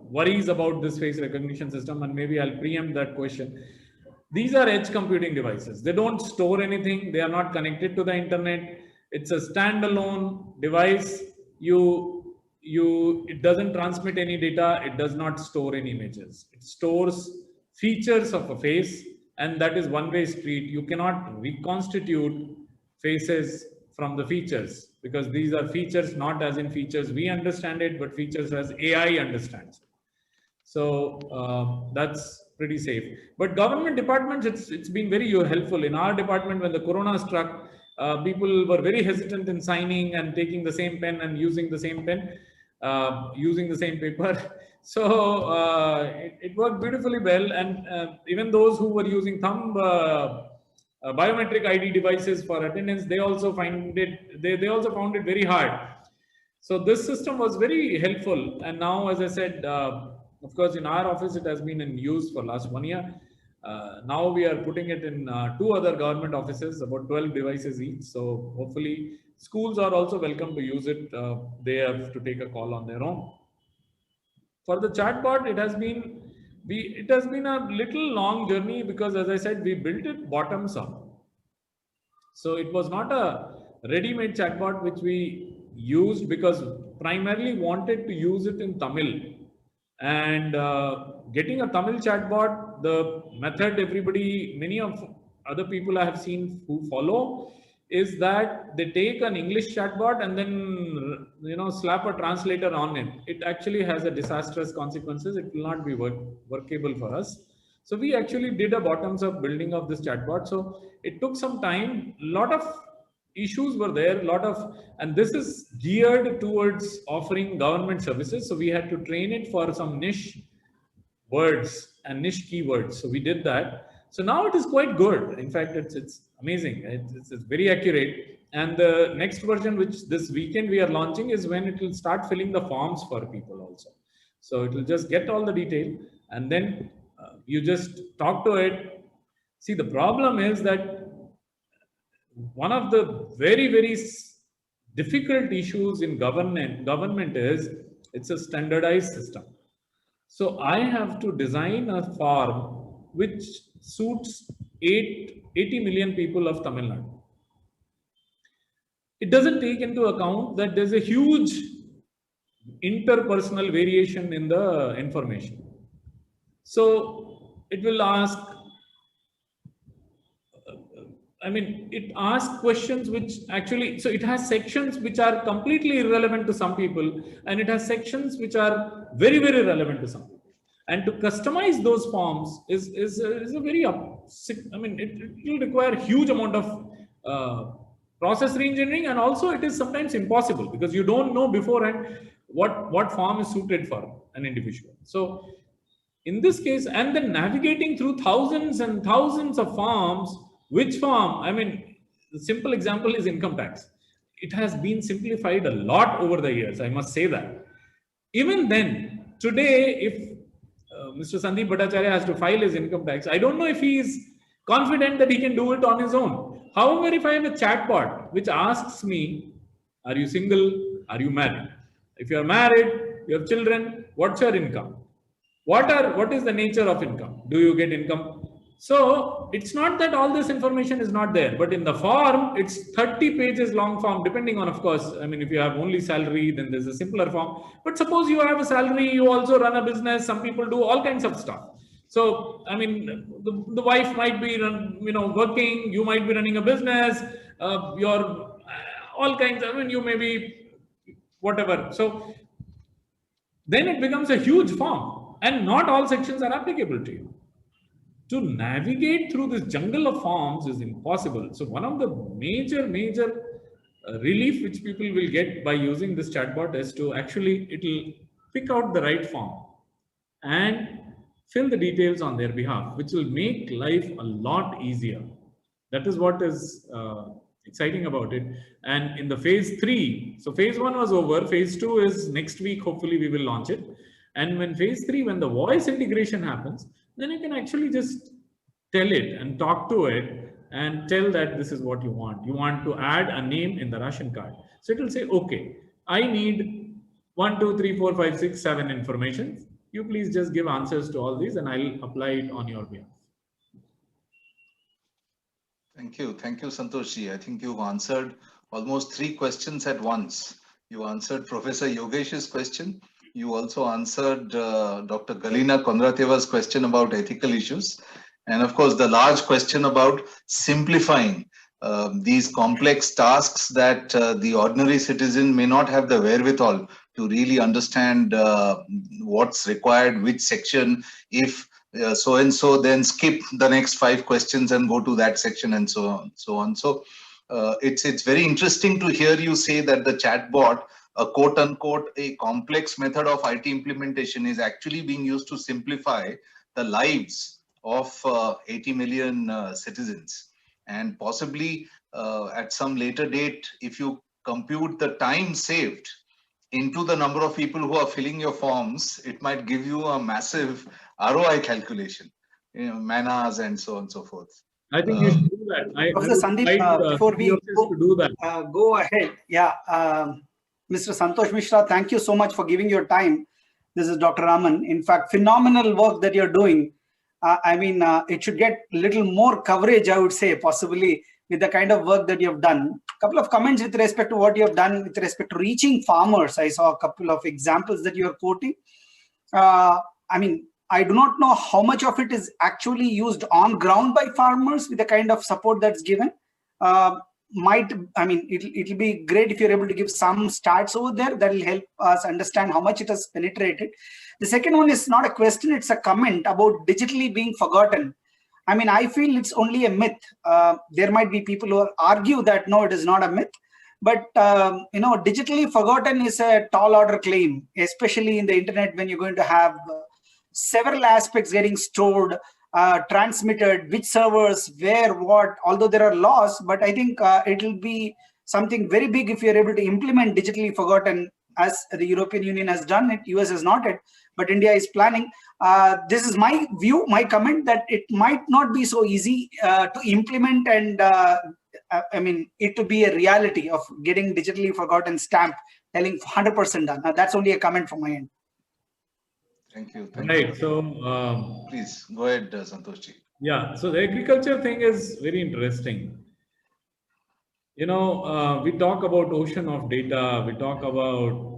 worries about this face recognition system, and maybe I'll preempt that question. These are edge computing devices. They don't store anything. They are not connected to the internet. It's a standalone device. It doesn't transmit any data. It does not store any images. It stores features of a face, and that is one-way street. You cannot reconstitute faces from the features, because these are features not as in features we understand it, but features as AI understands it. So that's pretty safe. But government departments, it's been very helpful. In our department, when the corona struck, people were very hesitant in signing and taking the same pen and using the same pen, using the same paper. So it worked beautifully well. And even those who were using thumb biometric ID devices for attendance, they also find it, they also found it very hard. So this system was very helpful. And now, as I said, of course, in our office, it has been in use for last 1 year. Now we are putting it in 2 other government offices, about 12 devices each. So hopefully schools are also welcome to use it. They have to take a call on their own. For the chatbot, it has been a little long journey, because as I said, we built it bottoms up. So it was not a ready-made chatbot which we used, because primarily wanted to use it in Tamil. And getting a Tamil chatbot, the method many of other people I have seen who follow is that they take an English chatbot and then slap a translator on it. It actually has a disastrous consequences. It will not be workable for us. So we actually did a bottoms up building of this chatbot. So it took some time. A lot of issues were there, and this is geared towards offering government services. So we had to train it for some niche words and niche keywords. So we did that. So now it is quite good. In fact, it's amazing. It's very accurate. And the next version, which this weekend we are launching, is when it will start filling the forms for people also. So it will just get all the detail, and then you just talk to it. See, the problem is that one of the very, very difficult issues in government is it's a standardized system. So I have to design a form which suits 80 million people of Tamil Nadu. It doesn't take into account that there's a huge interpersonal variation in the information. So it will ask, it asks questions which actually, so it has sections which are completely irrelevant to some people, and it has sections which are very, very relevant to some people. And to customize those forms is a very, it will require a huge amount of process reengineering, and also it is sometimes impossible because you don't know beforehand what form is suited for an individual. So in this case, and then navigating through thousands and thousands of forms, which form, the simple example is income tax. It has been simplified a lot over the years, I must say that. Even then, today, if Mr. Sandeep Bhattacharya has to file his income tax, I don't know if he is confident that he can do it on his own. However, if I have a chatbot which asks me, are you single? Are you married? If you are married, you have children, what's your income? What is the nature of income? Do you get income? So it's not that all this information is not there, but in the form, it's 30 pages long form, depending on, of course, if you have only salary, then there's a simpler form. But suppose you have a salary, you also run a business, some people do all kinds of stuff. So, the wife might be, working, you might be running a business, you're all kinds of, you may be whatever. So then it becomes a huge form, and not all sections are applicable to you. To navigate through this jungle of forms is impossible. So one of the major relief which people will get by using this chatbot is to actually, it'll pick out the right form and fill the details on their behalf, which will make life a lot easier. That is what is exciting about it. And in the phase 3, so phase 1 was over, phase 2 is next week, hopefully we will launch it. And when phase 3, when the voice integration happens, then you can actually just tell it and talk to it and tell that this is what you want. You want to add a name in the ration card. So it will say, okay, I need 1, 2, 3, 4, 5, 6, 7 information. You please just give answers to all these and I'll apply it on your behalf. Thank you, Santoshji. I think you've answered almost 3 questions at once. You answered Professor Yogesh's question. You also answered Dr. Galina Kondrateva's question about ethical issues. And of course, the large question about simplifying these complex tasks that the ordinary citizen may not have the wherewithal to really understand what's required, which section, if so-and-so, then skip the next 5 questions and go to that section and so on. So it's very interesting to hear you say that the chatbot, a quote unquote, a complex method of IT implementation, is actually being used to simplify the lives of 80 million citizens. And possibly at some later date, if you compute the time saved into the number of people who are filling your forms, it might give you a massive ROI calculation, manas and so on and so forth. I think you should do that. Professor Sandeep, before we go ahead, Mr. Santosh Mishra, thank you so much for giving your time. This is Dr. Raman. In fact, phenomenal work that you're doing. It should get a little more coverage, I would say, possibly with the kind of work that you have done. A couple of comments with respect to what you have done with respect to reaching farmers. I saw a couple of examples that you are quoting. I do not know how much of it is actually used on ground by farmers with the kind of support that's given. It'll be great if you're able to give some stats over there that will help us understand how much it has penetrated. The second one is not a question, it's a comment about digitally being forgotten. I feel it's only a myth. There might be people who argue that no, it is not a myth. But, digitally forgotten is a tall order claim, especially in the internet when you're going to have several aspects getting stored, transmitted, which servers, where, what, although there are laws, but I think it will be something very big if you're able to implement digitally forgotten, as the European Union has done it, US has not yet, but India is planning. This is my view, my comment, that it might not be so easy to implement and it to be a reality of getting digitally forgotten stamp telling 100% done. Now, that's only a comment from my end. Thank you. Right. So please go ahead, Santoshji. Yeah. So the agriculture thing is very interesting. We talk about ocean of data. We talk about,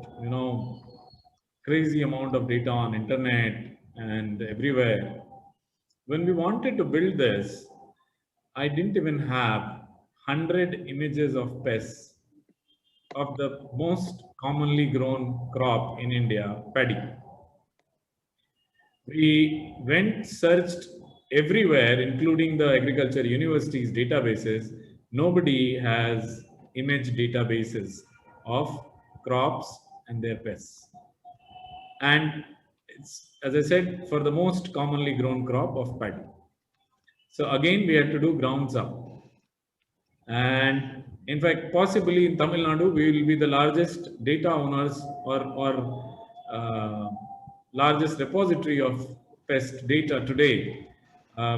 crazy amount of data on internet and everywhere. When we wanted to build this, I didn't even have 100 images of pests of the most commonly grown crop in India, paddy. We searched everywhere, including the agriculture universities databases. Nobody has image databases of crops and their pests. And it's, as I said, for the most commonly grown crop of paddy. So again, we had to do grounds up. And in fact, possibly in Tamil Nadu, we will be the largest data owners or largest repository of pest data today.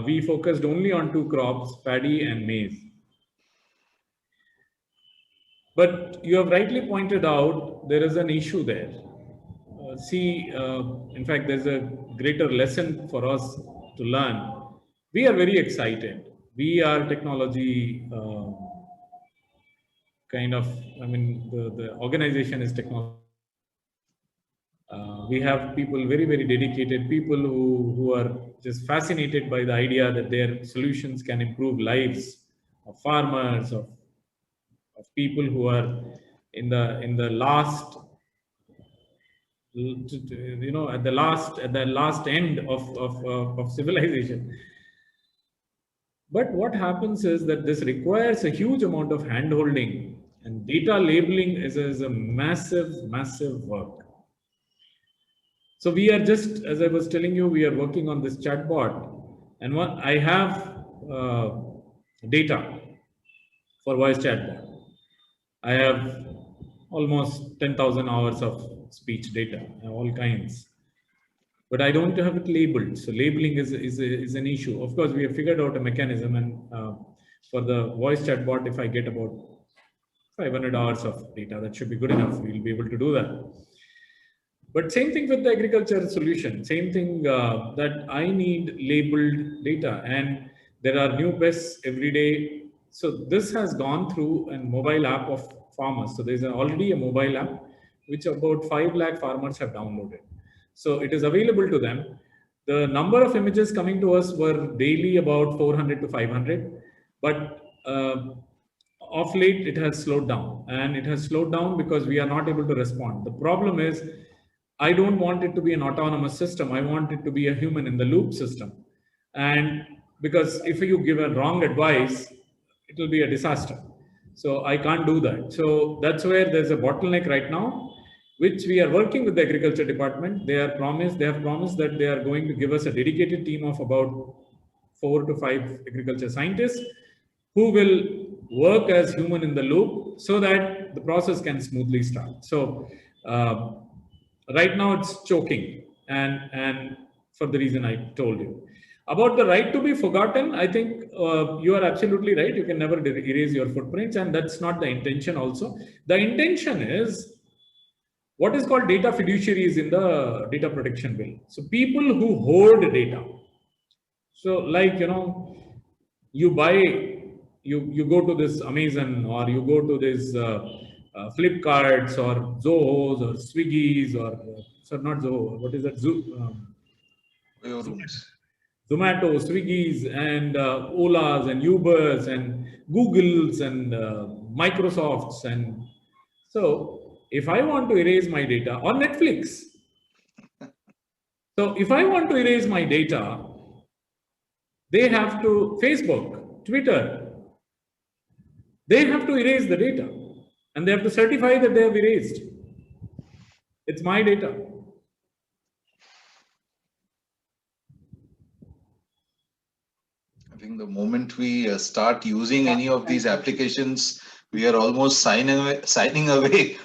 We focused only on 2 crops, paddy and maize. But you have rightly pointed out, there is an issue there. In fact, there's a greater lesson for us to learn. We are very excited. We are technology the organization is technology. We have people, very, very dedicated people who are just fascinated by the idea that their solutions can improve lives of farmers, of people who are in the last, at the last end of civilization. But what happens is that this requires a huge amount of hand-holding And data labeling is a massive, massive work. So we are just, as I was telling you, we are working on this chatbot, and I have data for voice chatbot. I have almost 10,000 hours of speech data, all kinds. But I don't have it labeled. So labeling is an issue. Of course, we have figured out a mechanism, and for the voice chatbot, if I get about 500 hours of data, that should be good enough. We'll be able to do that. But same thing with the agriculture solution. Same thing that I need labeled data, and there are new pests every day. So this has gone through a mobile app of farmers. So there's already a mobile app which about 5 lakh farmers have downloaded. So it is available to them. The number of images coming to us were daily about 400 to 500, but of late it has slowed down, and it has slowed down because we are not able to respond. The problem is, I don't want it to be an autonomous system. I want it to be a human in the loop system. And because if you give a wrong advice, it will be a disaster. So I can't do that. So that's where there's a bottleneck right now, which we are working with the agriculture department. They have promised that they are going to give us a dedicated team of about 4 to 5 agriculture scientists who will work as human in the loop so that the process can smoothly start. So right now it's choking, and for the reason I told you. About the right to be forgotten, I think you are absolutely right. You can never erase your footprints, and that's not the intention also. The intention is what is called data fiduciaries in the data protection bill. So people who hoard data. So like, you go to this Amazon, or you go to this Flipkarts or Zohos or Swiggies or not Zoho, what is that? Zomato, Swiggies, and Olas and Ubers and Googles and Microsofts. And so if I want to erase my data, or Netflix. So if I want to erase my data, they have to, Facebook, Twitter, they have to erase the data, and they have to certify that they have erased. It's my data. I think the moment we start using any of these applications, we are almost signing away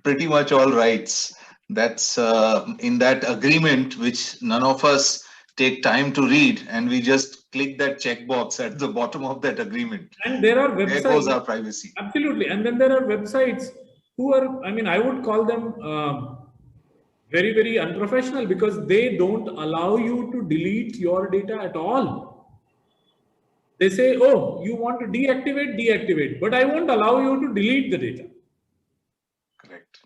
pretty much all rights. That's in that agreement, which none of us take time to read, and we just click that checkbox at the bottom of that agreement. And there are websites. There goes our privacy. Absolutely. And then there are websites who are, I would call them very, very unprofessional, because they don't allow you to delete your data at all. They say, oh, you want to deactivate, but I won't allow you to delete the data. Correct.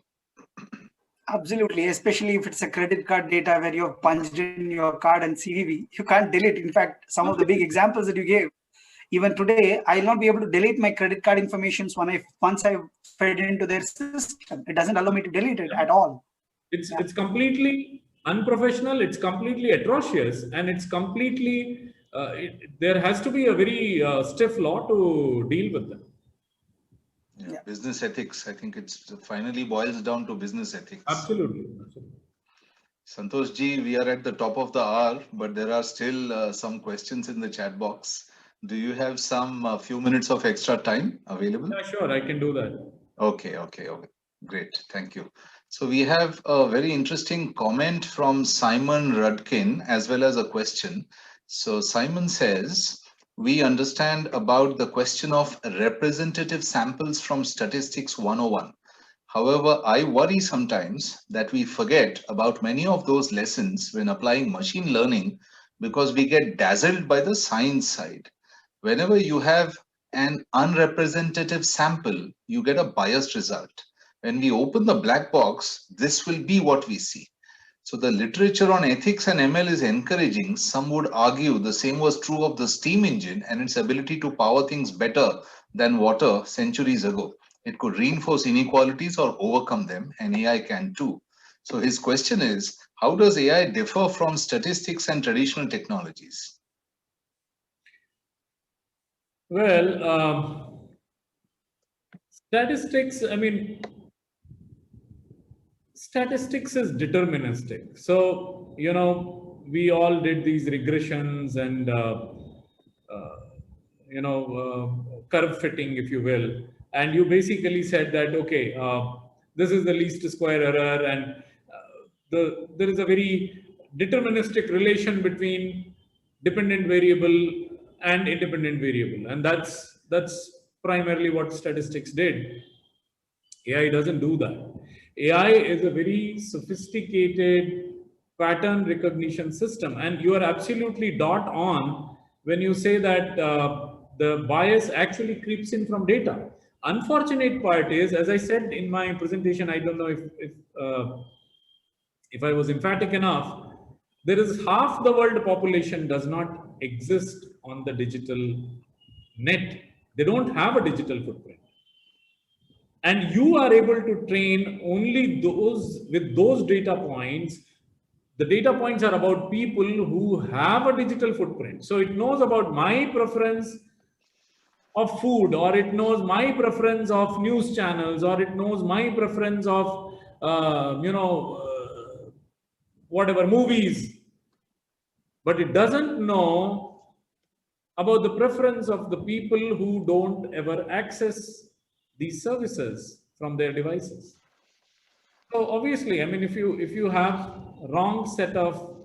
Absolutely, especially if it's a credit card data where you have punched in your card and CVV, you can't delete. In fact, some of the big examples that you gave, even today, I'll not be able to delete my credit card information once I've fed into their system. It doesn't allow me to delete it at all. It's completely unprofessional, it's completely atrocious, and it's completely, there has to be a very stiff law to deal with them. Yeah. Business ethics. I think it's finally boils down to business ethics. Absolutely. Santosh ji, we are at the top of the hour, but there are still some questions in the chat box. Do you have some few minutes of extra time available? Yeah, sure, I can do that. Okay. Great, thank you. So we have a very interesting comment from Simon Rudkin, as well as a question. So Simon says, we understand about the question of representative samples from Statistics 101. However, I worry sometimes that we forget about many of those lessons when applying machine learning, because we get dazzled by the science side. Whenever you have an unrepresentative sample, you get a biased result. When we open the black box, this will be what we see. So the literature on ethics and ML is encouraging. Some would argue the same was true of the steam engine and its ability to power things better than water centuries ago. It could reinforce inequalities or overcome them, and AI can too. So his question is, how does AI differ from statistics and traditional technologies? Well, Statistics, I mean, statistics is deterministic. So, you know, we all did these regressions and, curve fitting, if you will. And you basically said that, okay, this is the least square error, and there is a very deterministic relation between dependent variable and independent variable. And that's primarily what statistics did. AI doesn't do that. AI is a very sophisticated pattern recognition system. And you are absolutely dot on when you say that the bias actually creeps in from data. Unfortunate part is, as I said in my presentation, I don't know if I was emphatic enough, there is half the world population does not exist on the digital net. They don't have a digital footprint. And you are able to train only those with those data points. The data points are about people who have a digital footprint. So it knows about my preference of food, or it knows my preference of news channels, or it knows my preference of, whatever, movies. But it doesn't know about the preference of the people who don't ever access these services from their devices. So obviously, I mean, if you have wrong set of,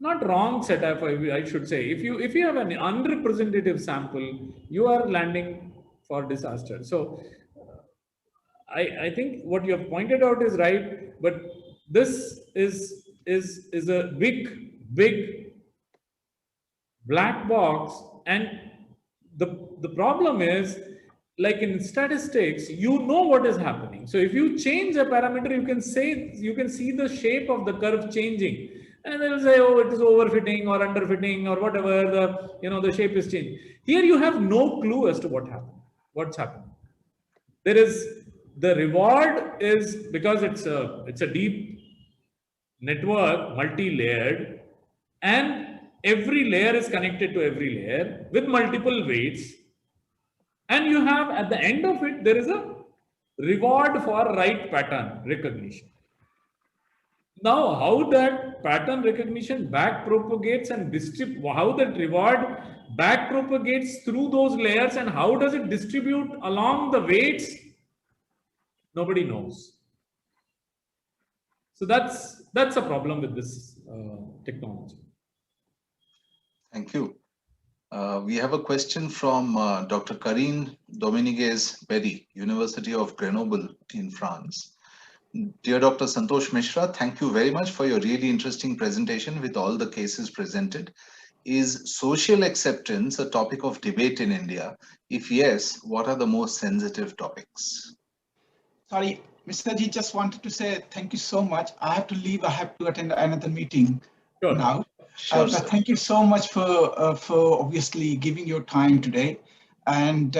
not wrong set of, I should say, if you have an unrepresentative sample, you are landing for disaster. So I think what you have pointed out is right, but this is a big black box. And the problem is, like in statistics, you know what is happening. So if you change a parameter, you can see the shape of the curve changing, and they'll say, oh, it is overfitting or underfitting or whatever, the shape is changing. Here you have no clue as to what's happening. There is, the reward is, because it's a deep network, multi-layered, and every layer is connected to every layer with multiple weights. And you have, at the end of it, there is a reward for right pattern recognition. Now, how that pattern recognition back propagates and how that reward back propagates through those layers, and how does it distribute along the weights, nobody knows. So that's a problem with this technology. Thank you. We have a question from Dr. Karine Dominguez Berry, University of Grenoble in France. Dear Dr. Santosh Mishra, thank you very much for your really interesting presentation with all the cases presented. Is social acceptance a topic of debate in India? If yes, what are the most sensitive topics? Sorry, Mr. Ji, just wanted to say thank you so much. I have to leave. I have to attend another meeting now. Sure, but thank you so much for obviously giving your time today, and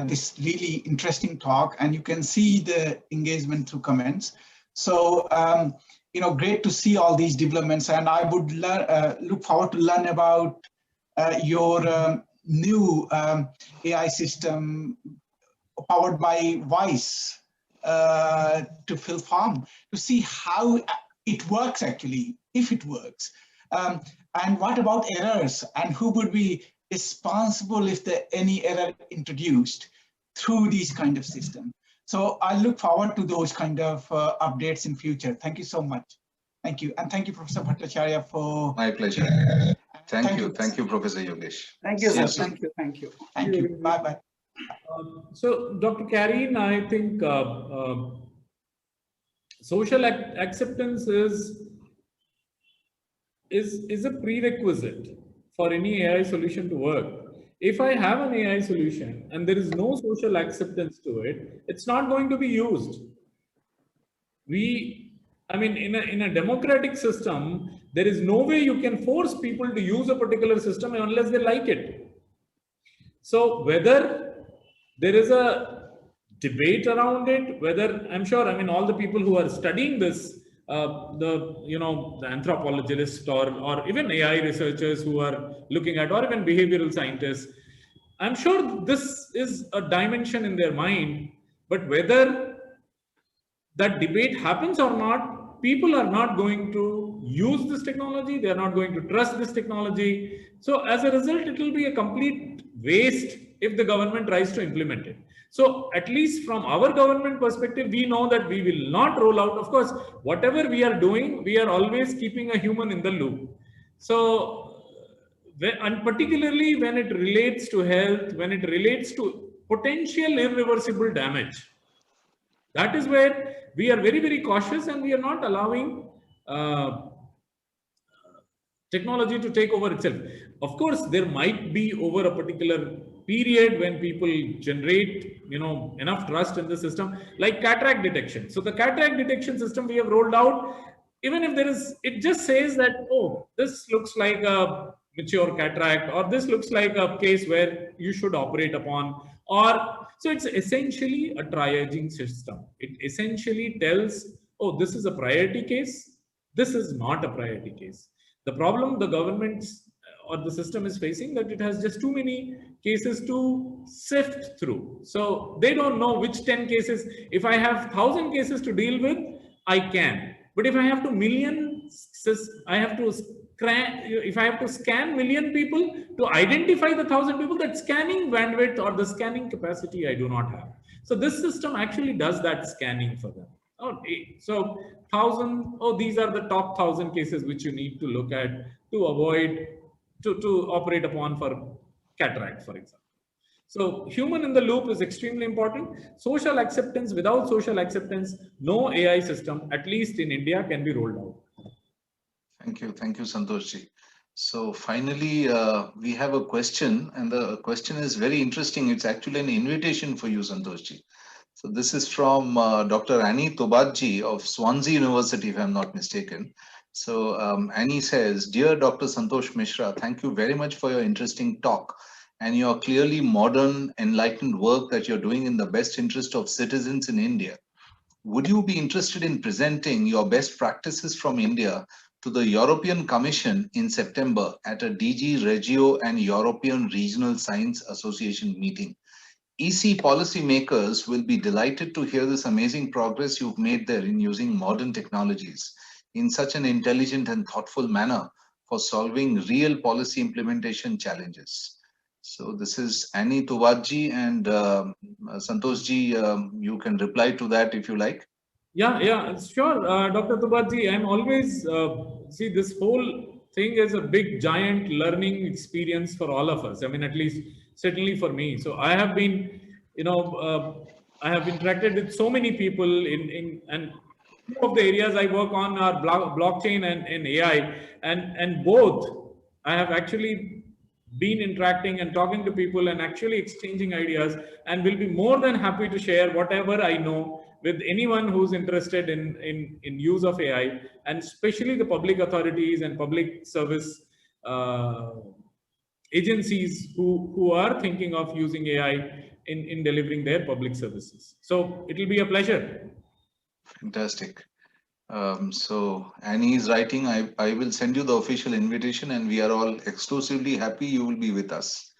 this really interesting talk. And you can see the engagement through comments. So great to see all these developments, and I would look forward to learn about your new AI system powered by Vice to Phil Farm, to see how it works actually, if it works. And what about errors, and who would be responsible if there any error introduced through these kind of systems? So I look forward to those kind of updates in future. Thank you so much. Thank you. And thank you, Professor Bhattacharya, for... My pleasure. Thank you. Thank you, Professor Yogesh. Thank you, sir. Yes, Thank you. Thank you. Thank you. Bye-bye. So, Dr. Karine, I think social acceptance is a prerequisite for any AI solution to work. If I have an AI solution and there is no social acceptance to it, it's not going to be used. In a democratic system, there is no way you can force people to use a particular system unless they like it. So whether there is a debate around it, whether, I'm sure, all the people who are studying this, the anthropologists or even AI researchers who are looking at, or even behavioral scientists, I'm sure this is a dimension in their mind, but whether that debate happens or not, people are not going to use this technology. They are not going to trust this technology. So as a result, it will be a complete waste if the government tries to implement it. So at least from our government perspective, we know that we will not roll out. Of course, whatever we are doing, we are always keeping a human in the loop. So, and particularly when it relates to health, when it relates to potential irreversible damage, that is where we are very, very cautious, and we are not allowing technology to take over itself. Of course, there might be over a particular period when people generate, enough trust in the system, like cataract detection. So the cataract detection system we have rolled out, even if there is, it just says that, oh, this looks like a mature cataract, or this looks like a case where you should operate upon, or so it's essentially a triaging system. It essentially tells, oh, this is a priority case, this is not a priority case. The problem the government or the system is facing, that it has just too many cases to sift through. So they don't know which 10 cases. If I have 1,000 cases to deal with, I can. But if I have to if I have to scan million people to identify the 1,000 people, that scanning bandwidth or the scanning capacity I do not have. So this system actually does that scanning for them. Okay, so 1,000, these are the top 1,000 cases which you need to look at to avoid, to operate upon for cataract, for example. So human in the loop is extremely important. Social acceptance, without social acceptance, no AI system, at least in India, can be rolled out. Thank you, Santoshji. So finally, we have a question, and the question is very interesting. It's actually an invitation for you, Santoshji. So this is from Dr. Annie Tobadji of Swansea University, if I'm not mistaken. So Annie says, "Dear Dr. Santosh Mishra, thank you very much for your interesting talk and your clearly modern, enlightened work that you're doing in the best interest of citizens in India. Would you be interested in presenting your best practices from India to the European Commission in September at a DG Regio and European Regional Science Association meeting? EC policymakers will be delighted to hear this amazing progress you've made there in using modern technologies in such an intelligent and thoughtful manner for solving real policy implementation challenges." So this is Annie Tobadji, and Santoshji, you can reply to that if you like. Yeah, sure, Dr. Tobadji. I'm always, see, this whole thing is a big, giant learning experience for all of us. I mean, at least certainly for me. So I have been, I have interacted with so many people and two of the areas I work on are blockchain and AI, and both I have actually been interacting and talking to people and actually exchanging ideas, and will be more than happy to share whatever I know with anyone who's interested in use of AI, and especially the public authorities and public service agencies who are thinking of using AI in delivering their public services. So it will be a pleasure. Fantastic. So Annie is writing, I will send you the official invitation, and we are all exclusively happy you will be with us.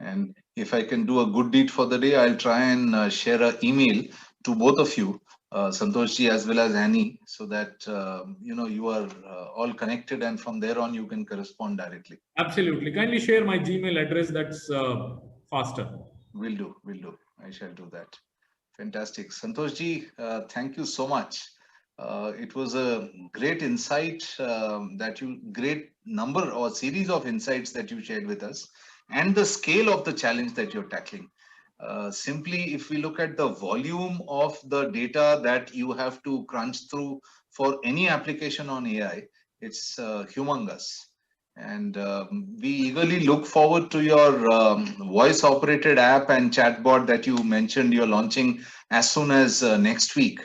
And if I can do a good deed for the day, I'll try and share an email to both of you, Santoshji as well as Annie, so that you are all connected, and from there on you can correspond directly. Absolutely. Kindly share my Gmail address. That's faster. Will do. I shall do that. Fantastic. Santoshji, thank you so much. It was a great insight great number or series of insights that you shared with us, and the scale of the challenge that you're tackling. Simply, if we look at the volume of the data that you have to crunch through for any application on AI, it's humongous. And we eagerly look forward to your voice operated app and chatbot that you mentioned you're launching as soon as next week.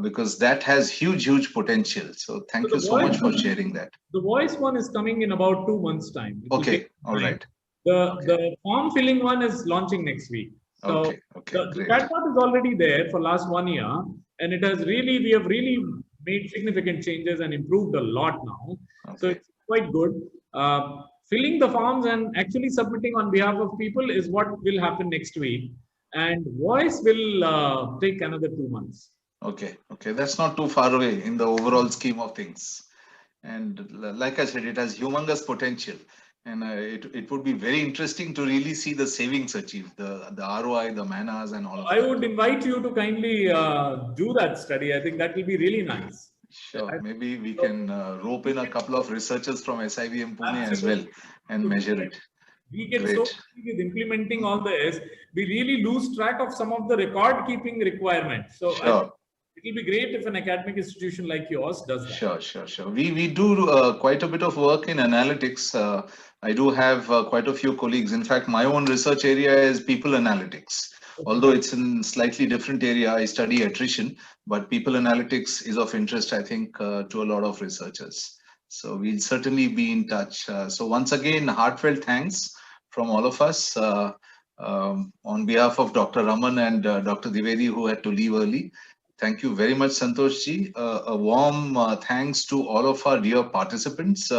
Because that has huge potential. So thank you so much for sharing that. The voice one is coming in about 2 months' time. Okay, all right. The form filling one is launching next week. So the chatbot is already there for last 1 year, and it has we have really made significant changes and improved a lot now. Okay. So it's quite good. filling the forms and actually submitting on behalf of people is what will happen next week. And voice will take another 2 months. Okay, that's not too far away in the overall scheme of things. And like I said, it has humongous potential. And it would be very interesting to really see the savings achieved, the ROI, the manas, and all of that. I would invite you to kindly do that study. I think that will be really nice. Sure, maybe we can rope in a couple of researchers from SIBM Pune as well and measure it. We get so busy with implementing all this, we really lose track of some of the record keeping requirements. So sure. It will be great if an academic institution like yours does that. Sure. We do quite a bit of work in analytics. I do have quite a few colleagues. In fact, my own research area is people analytics. Okay. Although it's in slightly different area, I study attrition, but people analytics is of interest, I think, to a lot of researchers. So we'll certainly be in touch. So once again, heartfelt thanks from all of us on behalf of Dr. Raman and Dr. Dwivedi, who had to leave early. Thank you very much, Santosh ji. A warm thanks to all of our dear participants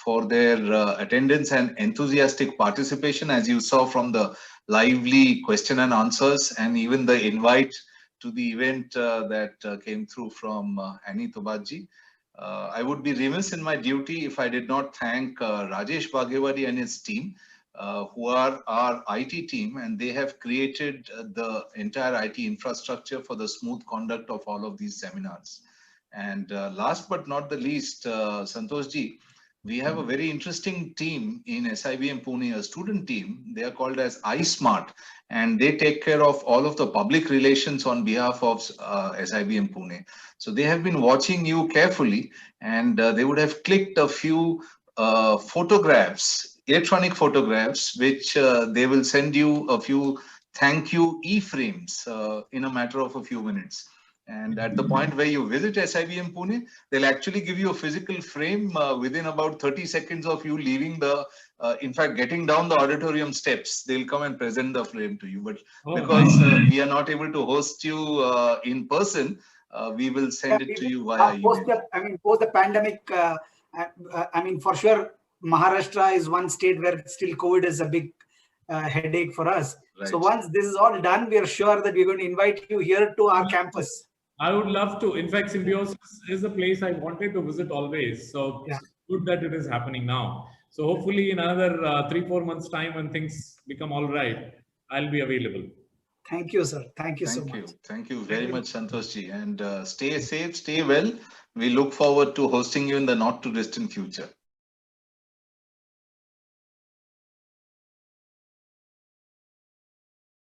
for their attendance and enthusiastic participation, as you saw from the lively question and answers, and even the invite to the event that came through from Annie Tobaji. I would be remiss in my duty if I did not thank Rajesh Bhagyawadi and his team, who are our IT team, and they have created the entire IT infrastructure for the smooth conduct of all of these seminars. And last but not the least, Santosh ji, we have a very interesting team in SIBM Pune, a student team. They are called as iSmart, and they take care of all of the public relations on behalf of SIBM Pune. So they have been watching you carefully, and they would have clicked a few photographs, electronic photographs, which they will send you a few thank you e-frames in a matter of a few minutes. And at the point where you visit SIBM Pune, they'll actually give you a physical frame within about 30 seconds of you leaving the, in fact, getting down the auditorium steps. They'll come and present the frame to you. But because we are not able to host you in person, we will send it to you via email. Post the pandemic, for sure, Maharashtra is one state where still COVID is a big headache for us. Right. So once this is all done, we are sure that we're going to invite you here to our campus. I would love to. In fact, Symbiosis is a place I wanted to visit always. So it's good that it is happening now. So hopefully in another 3-4 months time, when things become all right, I'll be available. Thank you, sir. Thank you so much. Thank you very much, Santosh ji. And stay safe, stay well. We look forward to hosting you in the not too distant future.